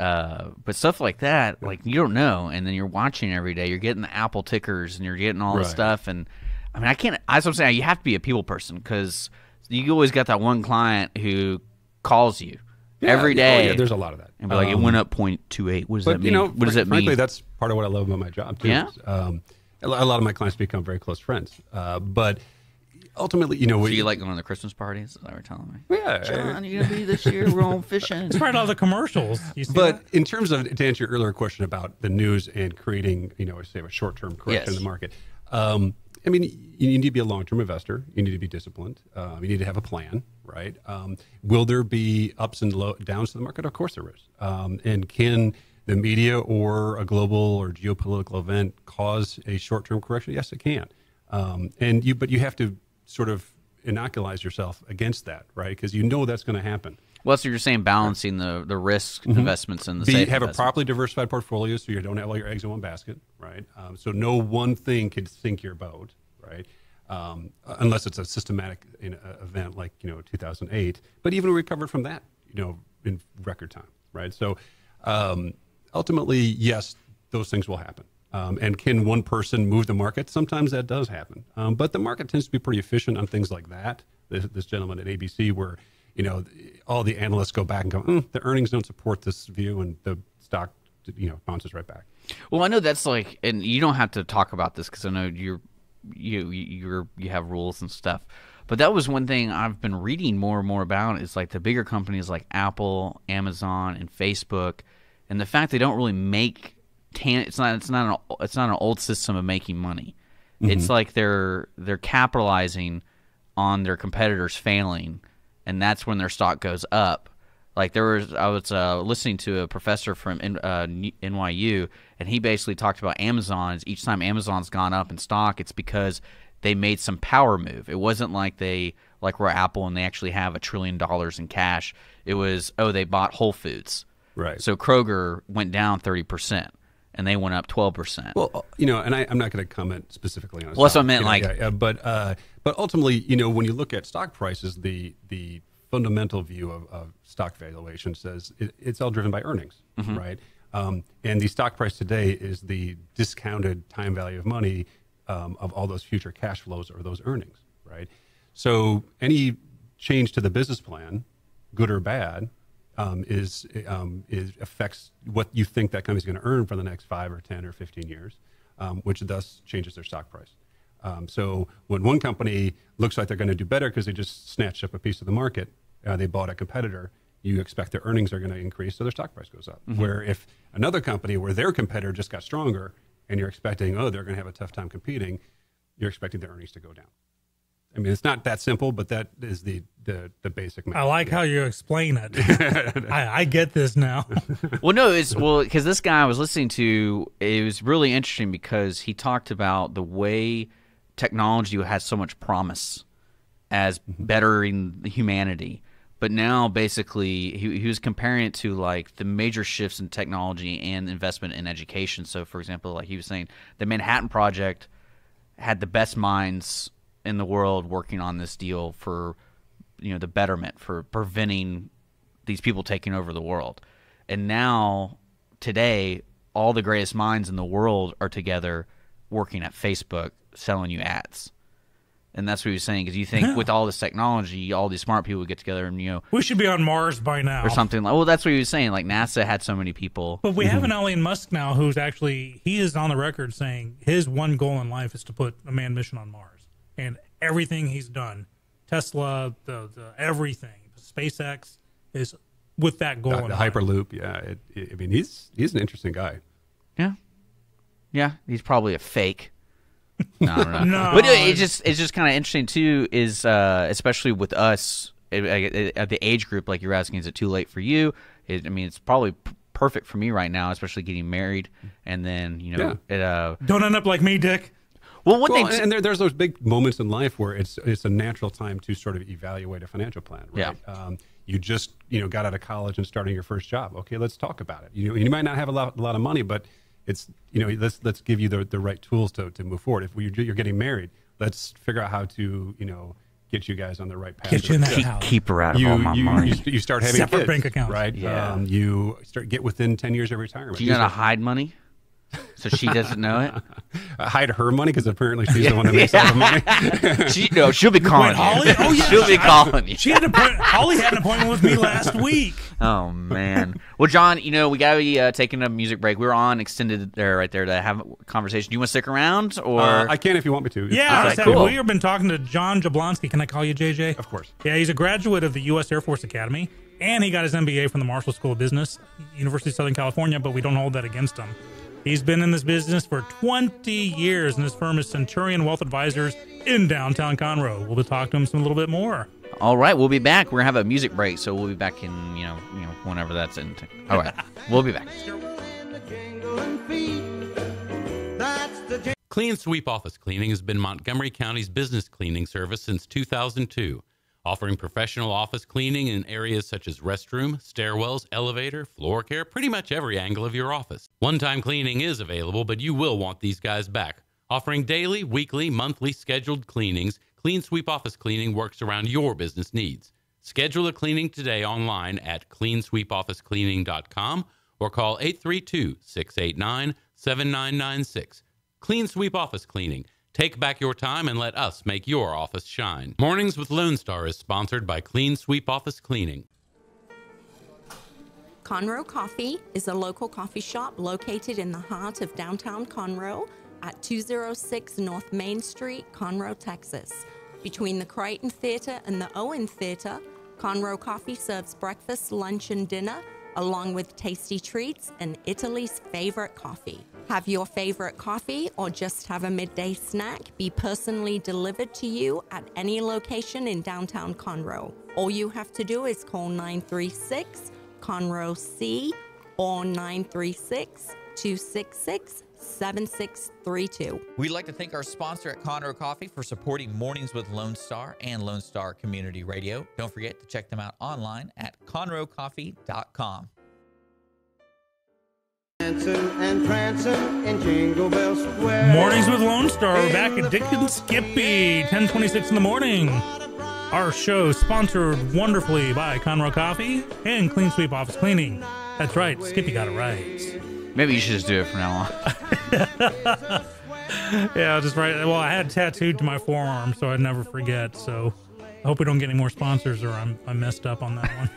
stuff like that, like you don't know, and then you're watching every day. You're getting the Apple tickers, and you're getting all this stuff. And I mean, I can't. That's what I'm saying. You have to be a people person, because you always got that one client who calls you every day. Oh, yeah, there's a lot of that. And be like, it went up 0.28. What does that mean? What does that mean? Frankly, that's part of what I love about my job too. Yeah. A lot of my clients become very close friends, but. Ultimately, So you like going to the Christmas parties? Is that what you're telling me? Yeah. John, you gonna be this year? We're on fishing. It's part of all the commercials. You see But that? in terms of, to answer your earlier question about the news and creating, say, a short-term correction in the market, I mean, you need to be a long-term investor. You need to be disciplined. You need to have a plan, right? Will there be ups and downs to the market? Of course there is. And can the media or a global or geopolitical event cause a short-term correction? Yes, it can. But you have to sort of inoculate yourself against that, right? Because that's going to happen. Well, so you're saying balancing the risk investments and the safe Have a investments. properly diversified portfolio, so you don't have all your eggs in one basket, right? So no one thing could sink your boat, right? Unless it's a systematic event like 2008. But even we recovered from that, in record time, right? So ultimately, yes, those things will happen. And can one person move the market? Sometimes that does happen. But the market tends to be pretty efficient on things like that. This gentleman at ABC, where, all the analysts go back and go, the earnings don't support this view, and the stock, bounces right back. Well, I know that's like, and you don't have to talk about this because I know you have rules and stuff. But that was one thing I've been reading more and more about is like the bigger companies like Apple, Amazon, and Facebook, and the fact they don't really make it's not an old system of making money. Mm-hmm. It's like they're capitalizing on their competitors failing, and that's when their stock goes up. Like I was listening to a professor from NYU, and he basically talked about Amazon. Each time Amazon's gone up in stock, it's because they made some power move. It wasn't like we're Apple and they actually have $1 trillion in cash. It was, they bought Whole Foods. Right. So Kroger went down 30%. And they went up 12%. Well, and I'm not going to comment specifically on. Well, that's what I meant. But ultimately, when you look at stock prices, the fundamental view of stock valuation says it's all driven by earnings, mm-hmm. right? And the stock price today is the discounted time value of money of all those future cash flows or those earnings, right? So any change to the business plan, good or bad, affects what you think that company's going to earn for the next 5 or 10 or 15 years, which thus changes their stock price. So when one company looks like they're going to do better because they just snatched up a piece of the market, they bought a competitor, you expect their earnings are going to increase, so their stock price goes up. Mm-hmm. Where if another company where their competitor just got stronger and you're expecting, they're going to have a tough time competing, you're expecting their earnings to go down. I mean, it's not that simple, but that is the basic math. I like how you explain it. I get this now. Because this guy I was listening to, it was really interesting because he talked about the way technology has so much promise as bettering humanity. But now, basically, he was comparing it to like the major shifts in technology and investment in education. So, for example, like he was saying, the Manhattan Project had the best minds in the world working on this deal for, the betterment, for preventing these people taking over the world. And now, today, all the greatest minds in the world are together working at Facebook, selling you ads. And that's what he was saying, because you think with all this technology, all these smart people would get together and, we should be on Mars by now. Or something. Well, that's what he was saying. Like, NASA had so many people. But we have an Elon Musk now who's actually, he is on the record saying his one goal in life is to put a manned mission on Mars. And everything he's done, Tesla, the everything, SpaceX, is with that goal. The Hyperloop, yeah. I mean, he's an interesting guy. Yeah, he's probably a fake. No, I don't know. No. But it's just kind of interesting too. Is especially with us at the age group, like you're asking, is it too late for you? It's probably perfect for me right now, especially getting married, and then don't end up like me, Dick. And there's those big moments in life where it's a natural time to sort of evaluate a financial plan, right? Yeah. You just got out of college and starting your first job. Okay, let's talk about it. You might not have a lot of money, but it's let's give you the right tools to move forward. If you're getting married, let's figure out how to get you guys on the right path. Get you in that house. Keep her out of all my money. You start having separate kids, bank accounts, right? Yeah. You get within 10 years of retirement. Do you gotta hide money so she doesn't know it? Hide her money because apparently she's the one that makes all the money. She'll be calling Wait, Holly? you. Oh, yeah. She'll be calling you. Holly had an appointment with me last week. Oh, man. Well, John, we got to be taking a music break. We're on extended right there to have a conversation. Do you want to stick around? Or I can if you want me to. Yeah, cool. We've been talking to John Jablonski. Can I call you JJ? Of course. Yeah, he's a graduate of the U.S. Air Force Academy, and he got his MBA from the Marshall School of Business, University of Southern California, but we don't hold that against him. He's been in this business for 20 years, and his firm is Centurion Wealth Advisors in downtown Conroe. We'll be talking to him a little bit more. All right, we'll be back. We're going to have a music break, so we'll be back in, whenever that's in. All right, we'll be back. Clean Sweep Office Cleaning has been Montgomery County's business cleaning service since 2002, offering professional office cleaning in areas such as restroom, stairwells, elevator, floor care, pretty much every angle of your office. One-time cleaning is available, but you will want these guys back. Offering daily, weekly, monthly scheduled cleanings, Clean Sweep Office Cleaning works around your business needs. Schedule a cleaning today online at cleansweepofficecleaning.com or call 832-689-6900. 7996. Clean Sweep Office Cleaning. Take back your time and let us make your office shine. Mornings with Lone Star is sponsored by Clean Sweep Office Cleaning. Conroe Coffee is a local coffee shop located in the heart of downtown Conroe at 206 North Main Street, Conroe, Texas. Between the Crichton Theater and the Owen Theater, Conroe Coffee serves breakfast, lunch, and dinner, along with tasty treats and Italy's favorite coffee. Have your favorite coffee or just have a midday snack be personally delivered to you at any location in downtown Conroe. All you have to do is call 936-CONROE-C or 936-266-7632. We'd like to thank our sponsor at Conroe Coffee for supporting Mornings with Lone Star and Lone Star Community Radio. Don't forget to check them out online at conroecoffee.com. And prancing in Jingle Bell Square. Mornings with Lone Star. We're back at Dick and Skippy, 10:26 in the morning. Our show sponsored wonderfully by Conroe Coffee and Clean Sweep Office Cleaning. That's right, Skippy got it right. Maybe you should just do it from now on. Yeah, just right. Well, I had it tattooed to my forearm, so I'd never forget. So I hope we don't get any more sponsors, or I messed up on that one.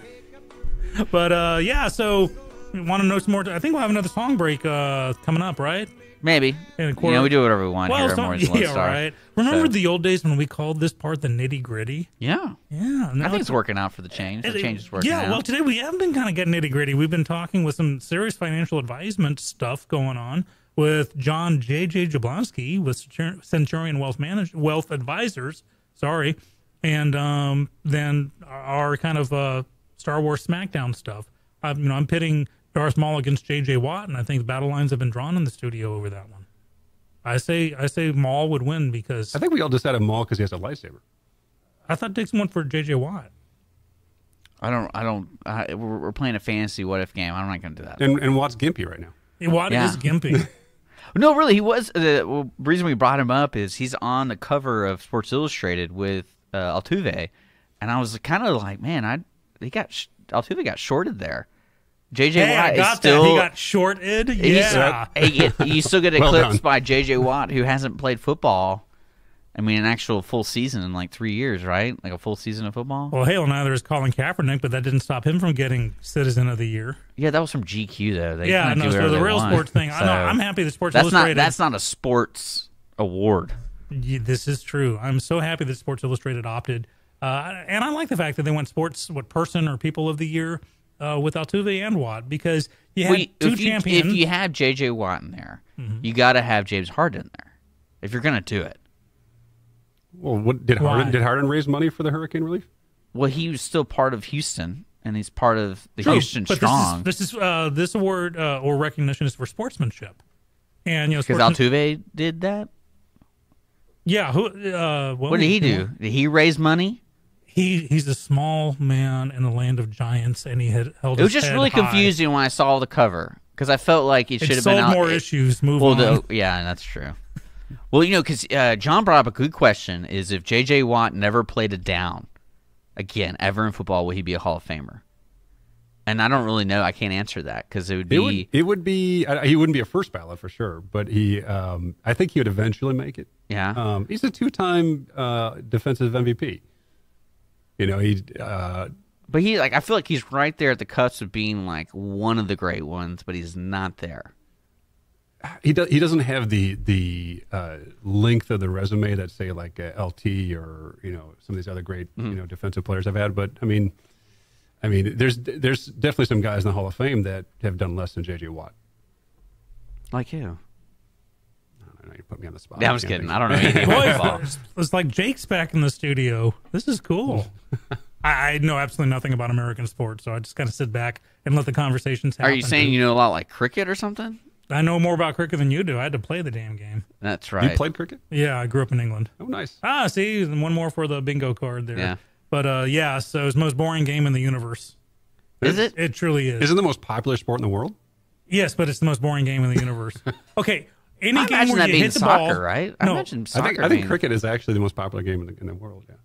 But yeah, so you want to know some more? I think we'll have another song break coming up, right? Maybe. In a You quarter. know, we do whatever we want here at so- Mornings with Lone yeah, Star. right. Remember So- the old days when we called this part the nitty gritty? Yeah. Yeah, I think it's working out for the change. The change is working out. Yeah, well, today we have been kind of getting nitty gritty. We've been talking with some serious financial advisement stuff going on with John J.J. Jablonski with Centurion Wealth Advisors. Sorry. And then our kind of Star Wars SmackDown stuff. I'm pitting Darth Maul against J.J. Watt, and I think the battle lines have been drawn in the studio over that one. I say Maul would win because I think we all decided Maul because he has a lightsaber. I thought Dixon went for J.J. Watt. We're playing a fantasy what if game. I'm not going to do that. And Watt's gimpy right now. Watt Yeah. is gimpy. No, really, he was. The reason we brought him up is he's on the cover of Sports Illustrated with Altuve, and I was kind of like, man, Altuve got shorted there. JJ Hey, Watt I got is still. that. He got shorted. Yeah. You still get Well eclipsed done. by JJ Watt, who hasn't played football. I mean, an actual full season in like 3 years, right? Like a full season of football. Well, hell, neither is Colin Kaepernick, but that didn't stop him from getting Citizen of the Year. Yeah, that was from GQ though. They Yeah, kinda no, do so whatever the they real want. sports thing. I know, So I'm happy that Sports that's Illustrated. not a sports award. This is true. I'm so happy that Sports Illustrated opted. And I like the fact that they went person or people of the year with Altuve and Watt, because you had two champions. If you have JJ Watt in there, you got to have James Harden in there if you're going to do it. Well, what did Why? Harden raise money for the hurricane relief? Well, he was still part of Houston, and he's part of the True, Houston but Strong. This award or recognition is for sportsmanship, and Because Altuve did that. Yeah. What did he do? Did he raise money? He's a small man in the land of giants, and he had held. It was his just head really high. confusing when I saw the cover because I felt like it should have been sold out. more issues. Move Well, on. yeah, that's true. Well, because John brought up a good question: is if J.J. Watt never played a down again ever in football, will he be a Hall of Famer? And I don't really know. I can't answer that because it would be. It would be. He wouldn't be a first ballot for sure, but I think he would eventually make it. Yeah. He's a two-time defensive MVP. But I feel like he's right there at the cusp of being like one of the great ones, but he's not there. He doesn't have the length of the resume that say like LT or some of these other great defensive players I've had. But I mean, there's definitely some guys in the Hall of Fame that have done less than J.J. Watt. Like who? I don't know, you put me on the spot. Yeah, I'm just kidding. I don't know anything Boy, about football. it's like Jake's back in the studio. This is cool. I know absolutely nothing about American sports, so I just kind of sit back and let the conversations happen. Are you saying you know a lot like cricket or something? I know more about cricket than you do. I had to play the damn game. That's right. You played cricket? Yeah, I grew up in England. Oh, nice. See, one more for the bingo card there. Yeah. But yeah, so it's the most boring game in the universe. Is it? It truly is. Isn't it the most popular sport in the world? Yes, but it's the most boring game in the universe. Okay, any I game imagine where that you being hit the soccer, ball, right? I No, imagine soccer. I think being- cricket is actually the most popular game in the world. Yeah.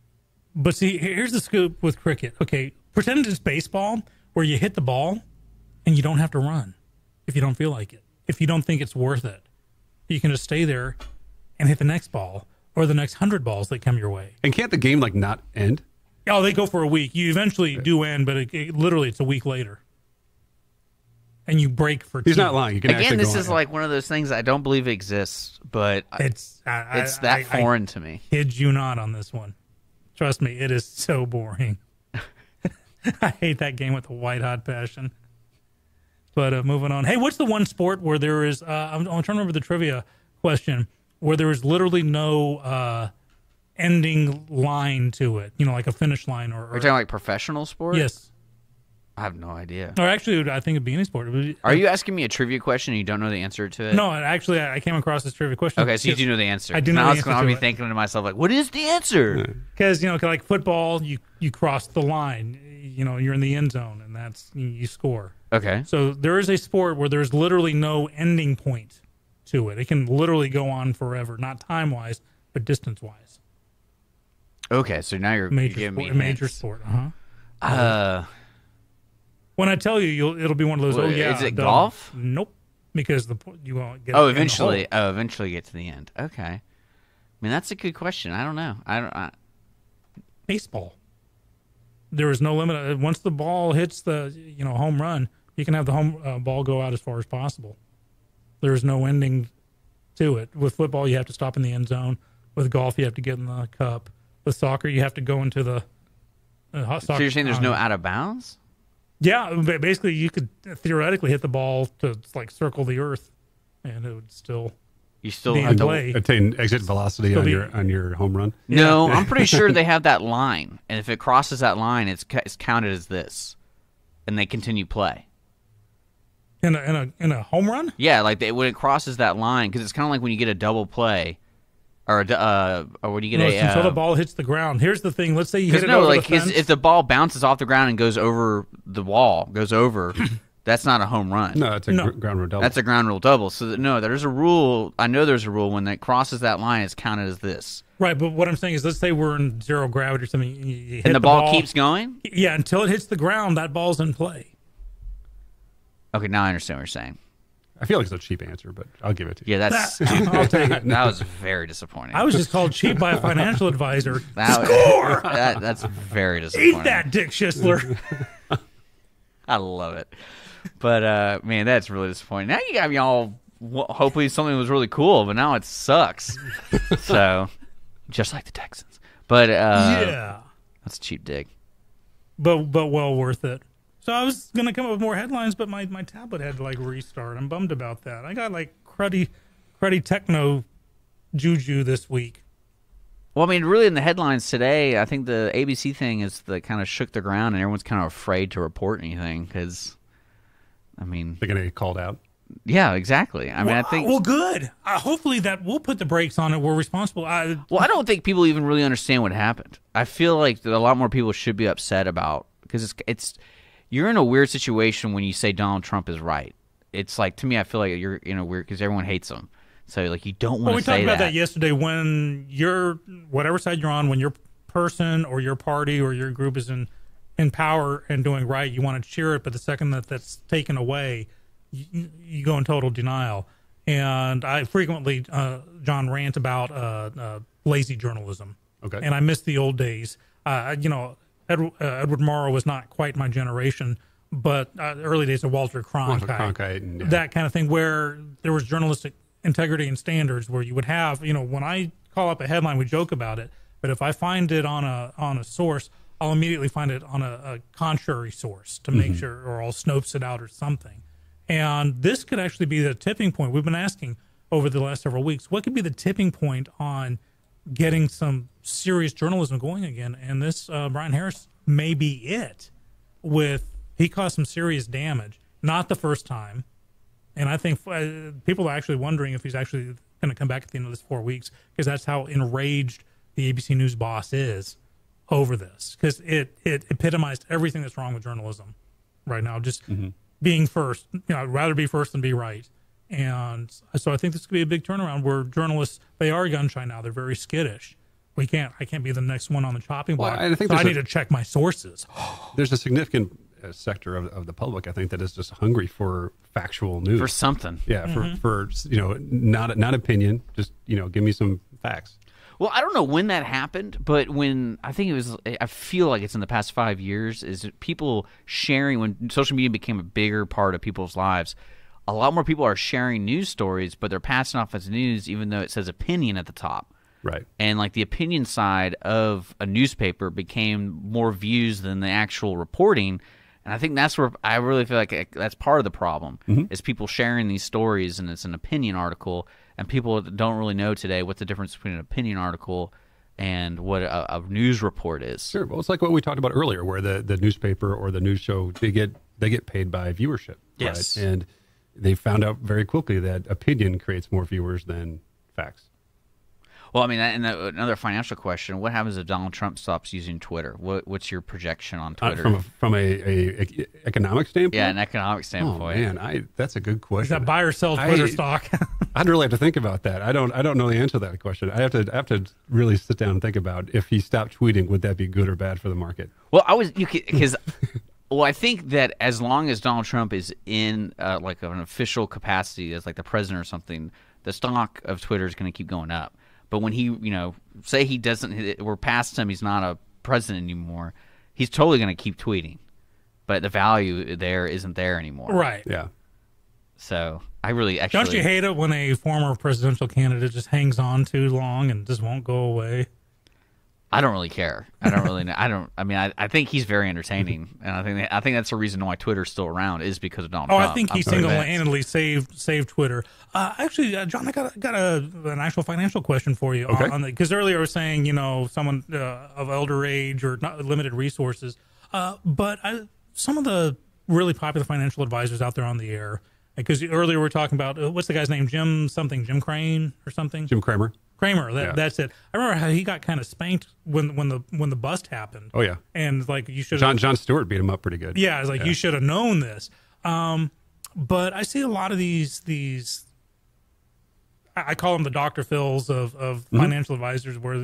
But see, here's the scoop with cricket. Okay, pretend it's baseball where you hit the ball and you don't have to run if you don't feel like it. if you don't think it's worth it, you can just stay there and hit the next ball or the next 100 balls that come your way. And can't the game like not end? Oh, they go for a week. You eventually do end, but literally it's a week later. And you break for He's two. not lying. You can Again, actually this go is on. like one of those things I don't believe exists, but It's that foreign to me. Kid you not on this one. Trust me, it is so boring. I hate that game with a white hot passion. But moving on. Hey, what's the one sport where there is? I'm trying to remember the trivia question where there is literally no ending line to it. You know, like a finish line or. Are you talking like professional sport? Yes. I have no idea. Or actually, I think it'd be any sport. Are you asking me a trivia question and you don't know the answer to it? No, actually, I came across this trivia question. Okay, so you do know the answer. I do know Now the I was answer going to to be it. thinking to myself, like, what is the answer? Because, like football, you cross the line. You're in the end zone, and that's you score. Okay. So there is a sport where there's literally no ending point to it. It can literally go on forever, not time-wise, but distance-wise. Okay, so now you're giving me Major hints. sport, When I tell you, it'll be one of those. Well, Oh yeah, is it duh. golf? Nope, because you won't get. Oh, in the eventually. hole. Oh, eventually get to the end. Okay. I mean, that's a good question. I don't know. Baseball. There is no limit. Once the ball hits the home run, you can have the home ball go out as far as possible. There is no ending to it. With football, you have to stop in the end zone. With golf, you have to get in the cup. With soccer, you have to go into the hot So soccer. you're saying there's no out of bounds? Yeah, basically, you could theoretically hit the ball to like circle the earth, and it would still. You still Being have to. play. attain exit velocity Still on your home run. No, I'm pretty sure they have that line, and if it crosses that line, it's counted as this, and they continue play. In a home run. Yeah, like when it crosses that line, because it's kind of like when you get a double play, or when you get Until the ball hits the ground. Here's the thing. Let's say you hit it no, over like the fence. if the ball bounces off the ground and goes over the wall, that's not a home run. No, it's a ground rule double. That's a ground rule double. So no, there's a rule. I know there's a rule when it crosses that line, it's counted as this. Right, but what I'm saying is, let's say we're in zero gravity or something. You hit And the ball keeps going? Yeah, until it hits the ground, that ball's in play. Okay, now I understand what you're saying. I feel like it's a cheap answer, but I'll give it to you. Yeah, that's I'll take it. that was very disappointing. I was just called cheap by a financial advisor. Score! That's very disappointing. Eat that, Dick Schissler. I love it. But, man, that's really disappointing. Now you got me all, hopefully something was really cool, but now it sucks. So, just like the Texans. But, Yeah, that's a cheap dig. but well worth it. So I was gonna come up with more headlines, but my tablet had to like restart. I'm bummed about that. I got like cruddy techno juju this week. Well, I mean, really, in the headlines today, I think the ABC thing is that kind of shook the ground, and everyone's kind of afraid to report anything because, I mean, They're going to get called out. yeah, exactly. I mean, I think. Well, good. Hopefully that we'll put the brakes on it. We're responsible. Well, I don't think people even really understand what happened. I feel like that a lot more people should be upset about because it's you're in a weird situation when you say Donald Trump is right. It's like, to me, I feel like you're in a weird because everyone hates him. So like you don't want to say that. We talked about that yesterday. When you're whatever side you're on, when your person or your party or your group is in power and doing right, you want to cheer it. But the second that's taken away, you go in total denial. And I frequently, John, rant about lazy journalism. Okay. And I miss the old days. Edward Morrow was not quite my generation, but early days of Walter Cronkite, and, that kind of thing, where there was journalistic integrity and standards, where you would have, when I call up a headline, we joke about it, but if I find it on a source, I'll immediately find it on a contrary source to make sure, or I'll Snopes it out or something. And this could actually be the tipping point. We've been asking over the last several weeks, what could be the tipping point on getting some serious journalism going again? And this Brian Harris may be it. He caused some serious damage, not the first time. And I think people are actually wondering if he's actually going to come back at the end of this 4 weeks, because that's how enraged the ABC News boss is over this, because it epitomized everything that's wrong with journalism right now. Just being first, I'd rather be first than be right. And so I think this could be a big turnaround where journalists, they are gun shy now. They're very skittish. I can't be the next one on the chopping block. Well, I think so I need to check my sources. There's a significant sector of the public, I think, that is just hungry for factual news. For something. Yeah, for not opinion, just give me some facts. Well, I don't know when that happened, but I feel like it's in the past 5 years, is people sharing, when social media became a bigger part of people's lives, a lot more people are sharing news stories, but they're passing off as news even though it says opinion at the top. Right. And like the opinion side of a newspaper became more views than the actual reporting. And I think that's where I really feel like that's part of the problem, is people sharing these stories and it's an opinion article, and people don't really know today what the difference between an opinion article and what a news report is. Sure. Well, it's like what we talked about earlier, where the newspaper or the news show, they get paid by viewership. Yes. Right? And they found out very quickly that opinion creates more viewers than facts. Well, I mean, and another financial question: what happens if Donald Trump stops using Twitter? What's your projection on Twitter? From a economic standpoint? Yeah, an economic standpoint. Oh man, that's a good question. Is that buy or sell Twitter stock? I'd really have to think about that. I don't know the answer to that question. I have to really sit down and think about, if he stopped tweeting, would that be good or bad for the market? Well, well, I think that as long as Donald Trump is in like an official capacity as like the president or something, the stock of Twitter is going to keep going up. But when he, say he doesn't, we're past him, he's not a president anymore, he's totally going to keep tweeting. But the value there isn't there anymore. Right. Yeah. So I really actually. Don't you hate it when a former presidential candidate just hangs on too long and just won't go away? I don't really care. I don't really know. I think he's very entertaining, and I think that's the reason why Twitter's still around, is because of Donald Trump. I think he single-handedly saved Twitter. Actually, John, I got an actual financial question for you. Okay. Because earlier I was saying, someone of elder age or not limited resources, but some of the really popular financial advisors out there on the air, because earlier we were talking about, what's the guy's name, Jim Crane or something? Jim Cramer. That's it. I remember how he got kind of spanked when the bust happened. Oh yeah, and like you should. John Stewart beat him up pretty good. Yeah, it's like you should have known this. But I see a lot of these. I call them the Dr. Phils of financial advisors, where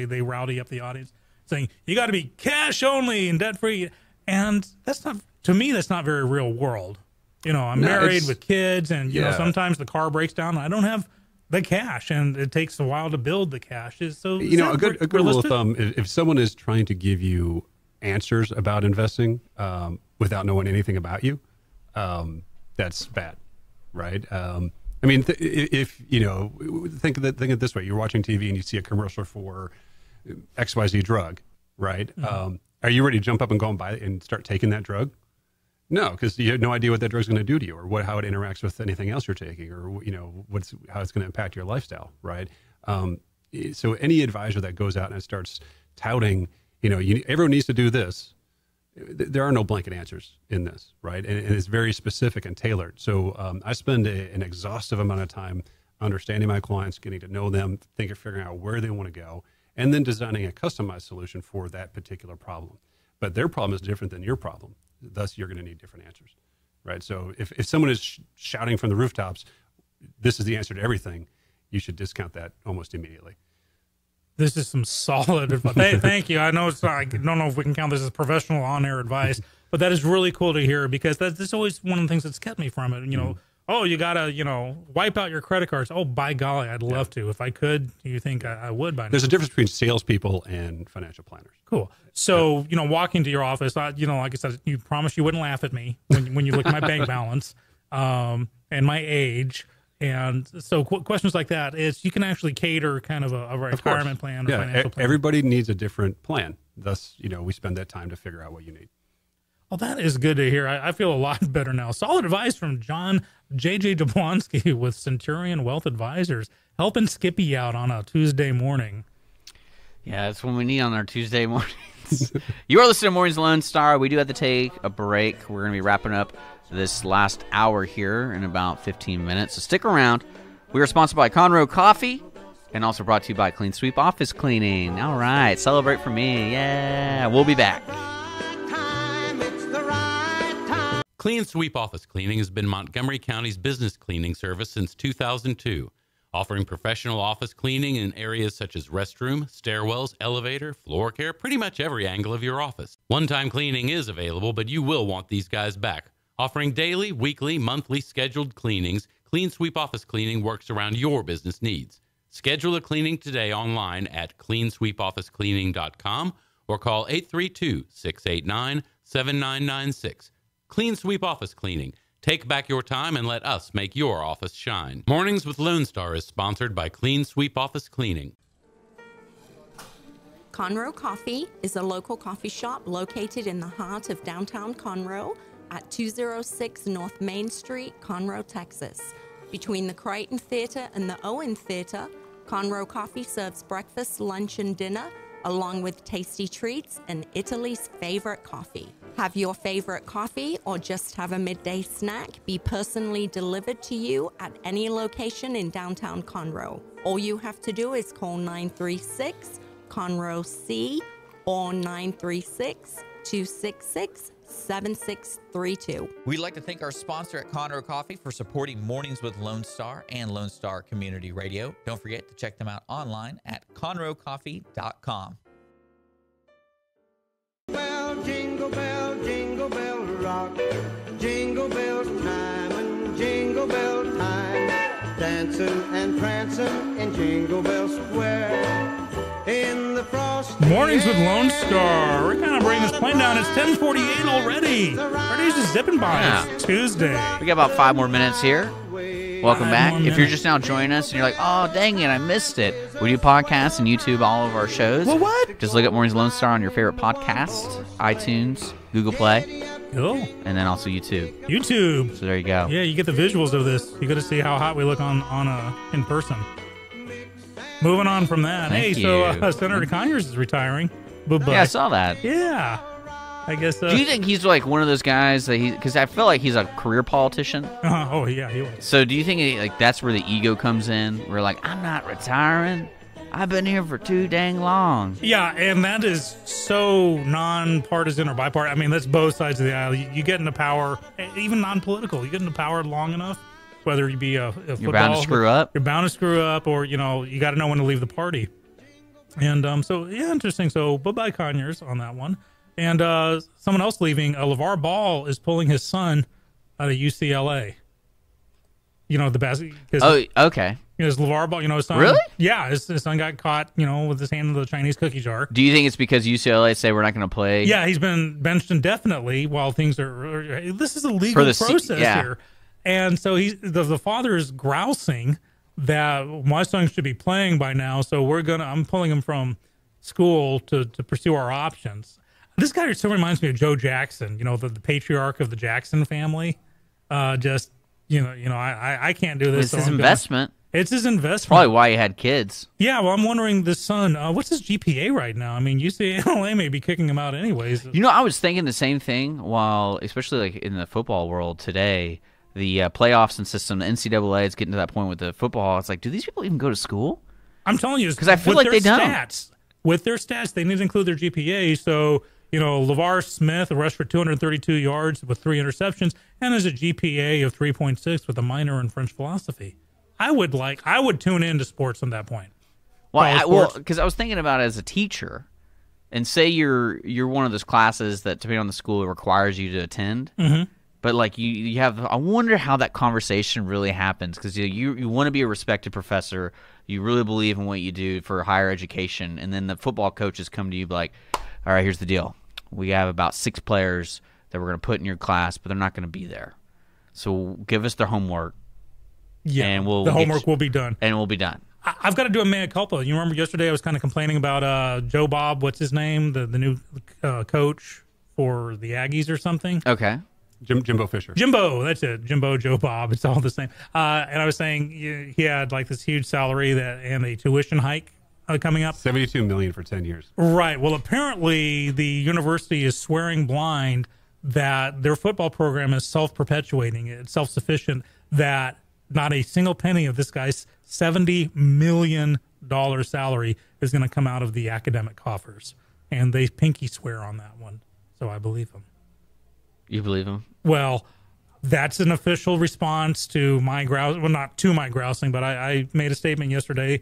they rowdy up the audience, saying you got to be cash only and debt free, and that's not very real world. I'm married with kids, and sometimes the car breaks down. And I don't have the cash, and it takes a while to build the cash. So a good rule of thumb: if someone is trying to give you answers about investing without knowing anything about you, that's bad, right? If think of it this way: you're watching TV and you see a commercial for XYZ drug, right? Are you ready to jump up and go and buy it and start taking that drug? No, because you have no idea what that drug's going to do to you, or how it interacts with anything else you're taking, or how it's going to impact your lifestyle, right? So any advisor that goes out and starts touting, everyone needs to do this, there are no blanket answers in this, right? And it's very specific and tailored. So I spend an exhaustive amount of time understanding my clients, getting to know them, figuring out where they want to go, and then designing a customized solution for that particular problem. But their problem is different than your problem. Thus, you're going to need different answers, right? So if someone is shouting from the rooftops, this is the answer to everything, you should discount that almost immediately. This is some solid advice. Hey, thank you. I know I don't know if we can count this as professional on-air advice, but that is really cool to hear, because that's always one of the things that's kept me from it. Oh, you got to, wipe out your credit cards. Oh, by golly, I'd love to. If I could, you think I would by now. There's a difference between salespeople and financial planners. Cool. So, walking to your office, like I said, you promised you wouldn't laugh at me when you look at my bank balance and my age. And so questions like that is you can actually cater kind of a retirement plan or financial plan. Everybody needs a different plan. Thus, we spend that time to figure out what you need. Well, that is good to hear. I feel a lot better now. Solid advice from John J.J. Jablonski with Centurion Wealth Advisors, helping Skippy out on a Tuesday morning. Yeah, that's when we need on our Tuesday mornings. You are listening to Mornings Lone Star. We do have to take a break. We're going to be wrapping up this last hour here in about 15 minutes. So stick around. We are sponsored by Conroe Coffee and also brought to you by Clean Sweep Office Cleaning. All right, celebrate for me. Yeah, we'll be back. Clean Sweep Office Cleaning has been Montgomery County's business cleaning service since 2002, offering professional office cleaning in areas such as restroom, stairwells, elevator, floor care, pretty much every angle of your office. One-time cleaning is available, but you will want these guys back. Offering daily, weekly, monthly scheduled cleanings, Clean Sweep Office Cleaning works around your business needs. Schedule a cleaning today online at cleansweepofficecleaning.com or call 832-689-7996. Clean Sweep Office Cleaning. Take back your time and let us make your office shine. Mornings with Lone Star is sponsored by Clean Sweep Office Cleaning. Conroe Coffee is a local coffee shop located in the heart of downtown Conroe at 206 North Main Street, Conroe, Texas. Between the Crichton Theater and the Owen Theater, Conroe Coffee serves breakfast, lunch, and dinner, along with tasty treats and Italy's favorite coffee. Have your favorite coffee or just have a midday snack be personally delivered to you at any location in downtown Conroe. All you have to do is call 936-CONROE-C or 936-266-7632. We'd like to thank our sponsor at Conroe Coffee for supporting Mornings with Lone Star and Lone Star Community Radio. Don't forget to check them out online at conroecoffee.com. Bell, jingle bell rock. Jingle bells time and jingle bell time. Dancing and prancing in Jingle Bell Square. In the frost. Mornings with Lone Star. We're kind of bringing this plane down. It's 10:48 already. Our day's just zipping by. Yeah. It's Tuesday. We got about 5 more minutes here. Welcome back. more If you're minutes. just now joining us and you're like, oh, dang it, I missed it. We do podcasts and YouTube all of our shows. Well, what? Just look at Mornings Lone Star on your favorite podcast, iTunes, Google Play, Cool. and then also YouTube. YouTube. So there you go. Yeah, you get the visuals of this. You got to see how hot we look on in person. Moving on from that. Thank hey, so you. Senator Conyers is retiring. Bye-bye. Yeah, I saw that. Yeah. I guess. Do you think he's like one of those guys that because I feel like he's a career politician. Oh, yeah, he was. So do you think like that's where the ego comes in? We're like, I'm not retiring. I've been here for too dang long. Yeah, and that is so non-partisan or bipartisan. I mean, that's both sides of the aisle. You get into power, even non-political. You get into power long enough, whether you be a football, You're bound to screw up. You're bound to screw up, or you got to know when to leave the party. And so yeah, interesting. So bye-bye Conyers on that one. And someone else leaving, LeVar Ball is pulling his son out of UCLA. The basketball. Oh, okay. His LeVar Ball, his son. Really? Yeah, his son got caught, with his hand in the Chinese cookie jar. Do you think it's because UCLA say we're not going to play? Yeah, he's been benched indefinitely while things are. This is a legal process here, and so the father is grousing that my son should be playing by now. So I'm pulling him from school to pursue our options. This guy still reminds me of Joe Jackson, the patriarch of the Jackson family. I can't do this. It's his investment. It's his investment. Probably why he had kids. Yeah, well, I'm wondering this son, what's his GPA right now? I mean, UCLA may be kicking him out anyways. I was thinking the same thing while, especially like in the football world today, the playoffs and system, the NCAA is getting to that point with the football. It's like, do these people even go to school? I'm telling you, because I feel like they don't. With their stats, they need to include their GPA. So, LeVar Smith rushed for 232 yards with 3 interceptions and has a GPA of 3.6 with a minor in French philosophy. I would tune into sports from that point. Well, because I was thinking about it as a teacher, and say you're one of those classes that, depending on the school, it requires you to attend. Mm-hmm. But like you have, I wonder how that conversation really happens, because you want to be a respected professor, you really believe in what you do for higher education, and then the football coaches come to you like, all right, here's the deal. We have about 6 players that we're going to put in your class, but they're not going to be there. So give us their homework. Yeah, and the homework will be done. And we'll be done. I've got to do a mea culpa. You remember yesterday I was kind of complaining about Joe Bob, what's his name, the new coach for the Aggies or something? Okay. Jimbo Fisher. Jimbo, that's it. Jimbo, Joe Bob, it's all the same. And I was saying he had like this huge salary and a tuition hike coming up. $72 million for 10 years. Right. Well, apparently the university is swearing blind that their football program is self-perpetuating, it's self-sufficient, that not a single penny of this guy's $70 million salary is going to come out of the academic coffers. And they pinky swear on that one. So I believe him. You believe him? Well, That's an official response to my grouse. Well, not to my grousing, but I made a statement yesterday.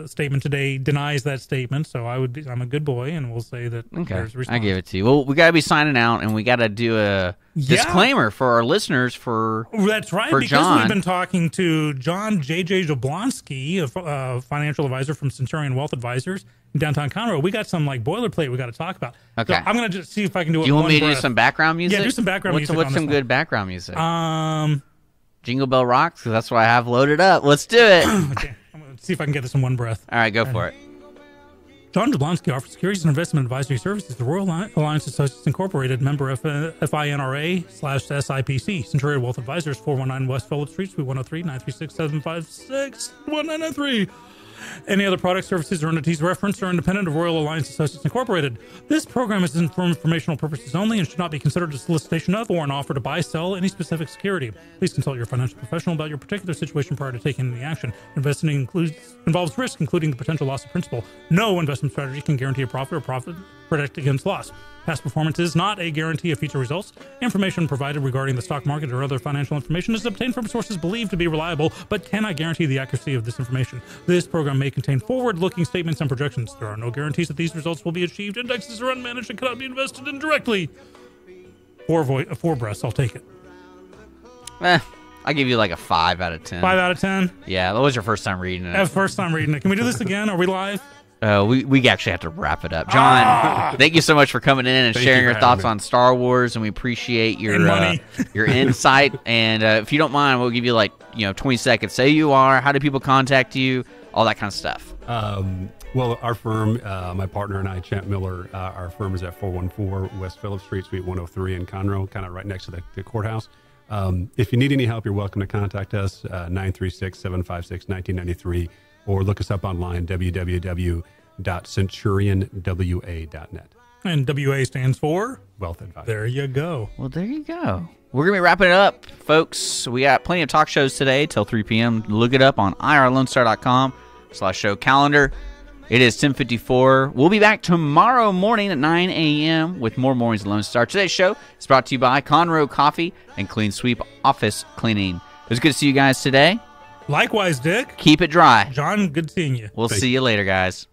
Statement today denies that statement, so I'm a good boy, and we'll say that there's a response. I give it to you. Well, we got to be signing out, and we got to do a disclaimer for our listeners. That's right, because John. We've been talking to John J.J. Jablonski, a financial advisor from Centurion Wealth Advisors in downtown Conroe. We got some boilerplate we got to talk about. Okay, so I'm going to just see if I can do it. Do you want me to breath. do some background music? Yeah, do some background music. What's on some this good background music? one. Jingle Bell Rocks, because that's what I have loaded up. Let's do it. Okay, I'm going to see if I can get this in one breath. All right, go for it. John Jablonski offers securities and investment advisory services to Royal Alliance Associates Incorporated, member FINRA/SIPC. Centurion Wealth Advisors, 419 West Phillip Street, Suite 103, 936-756-1993. Any other products, services, or entities referenced are independent of Royal Alliance Associates Incorporated. This program is for informational purposes only and should not be considered a solicitation of or an offer to buy, sell any specific security. Please consult your financial professional about your particular situation prior to taking any action. Investing involves risk, including the potential loss of principal. No investment strategy can guarantee a profit or protect against loss. Past performance is not a guarantee of future results. Information provided regarding the stock market or other financial information is obtained from sources believed to be reliable, but cannot guarantee the accuracy of this information. This program may contain forward-looking statements and projections. There are no guarantees that these results will be achieved. Indexes are unmanaged and cannot be invested in directly. Four breaths, I'll take it. I'll give you a 5 out of 10. 5 out of 10? Yeah, that was your first time reading it. That's first time reading it. Can we do this again? Are we live? We actually have to wrap it up. John, thank you so much for coming in and sharing your thoughts on Star Wars, and we appreciate your your insight. And if you don't mind, we'll give you 20 seconds. Say who you are, how do people contact you, all that kind of stuff. Well, our firm, my partner and I, Champ Miller, our firm is at 414 West Phillip Street, Suite 103 in Conroe, kind of right next to the courthouse. If you need any help, you're welcome to contact us, 936-756-1993. Or look us up online, www.centurionwa.net. And WA stands for? Wealth Advisor. There you go. Well, there you go. We're going to be wrapping it up, folks. We got plenty of talk shows today till 3 p.m. Look it up on irlonestar.com/show calendar. It is 10:54. We'll be back tomorrow morning at 9 a.m. with more Mornings at Lone Star. Today's show is brought to you by Conroe Coffee and Clean Sweep Office Cleaning. It was good to see you guys today. Likewise, Dick. Keep it dry. John, good seeing you. We'll see you later, guys.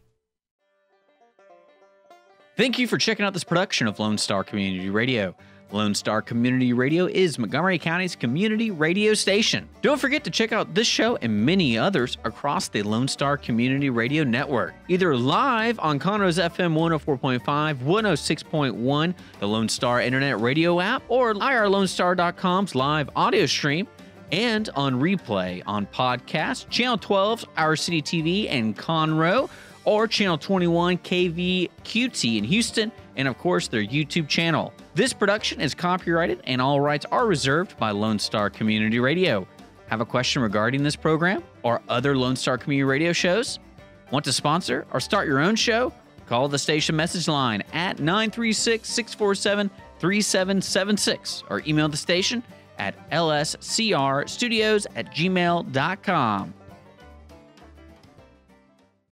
Thank you for checking out this production of Lone Star Community Radio. Lone Star Community Radio is Montgomery County's community radio station. Don't forget to check out this show and many others across the Lone Star Community Radio Network, either live on Conroe's FM 104.5, 106.1, the Lone Star Internet Radio app, or irlonestar.com's live audio stream, and on replay on podcast, Channel 12's Our City TV in Conroe, or Channel 21 KVQT in Houston, and of course their YouTube channel. This production is copyrighted and all rights are reserved by Lone Star Community Radio. Have a question regarding this program or other Lone Star Community Radio shows? Want to sponsor or start your own show? Call the station message line at 936-647-3776 or email the station at lscrstudios@gmail.com.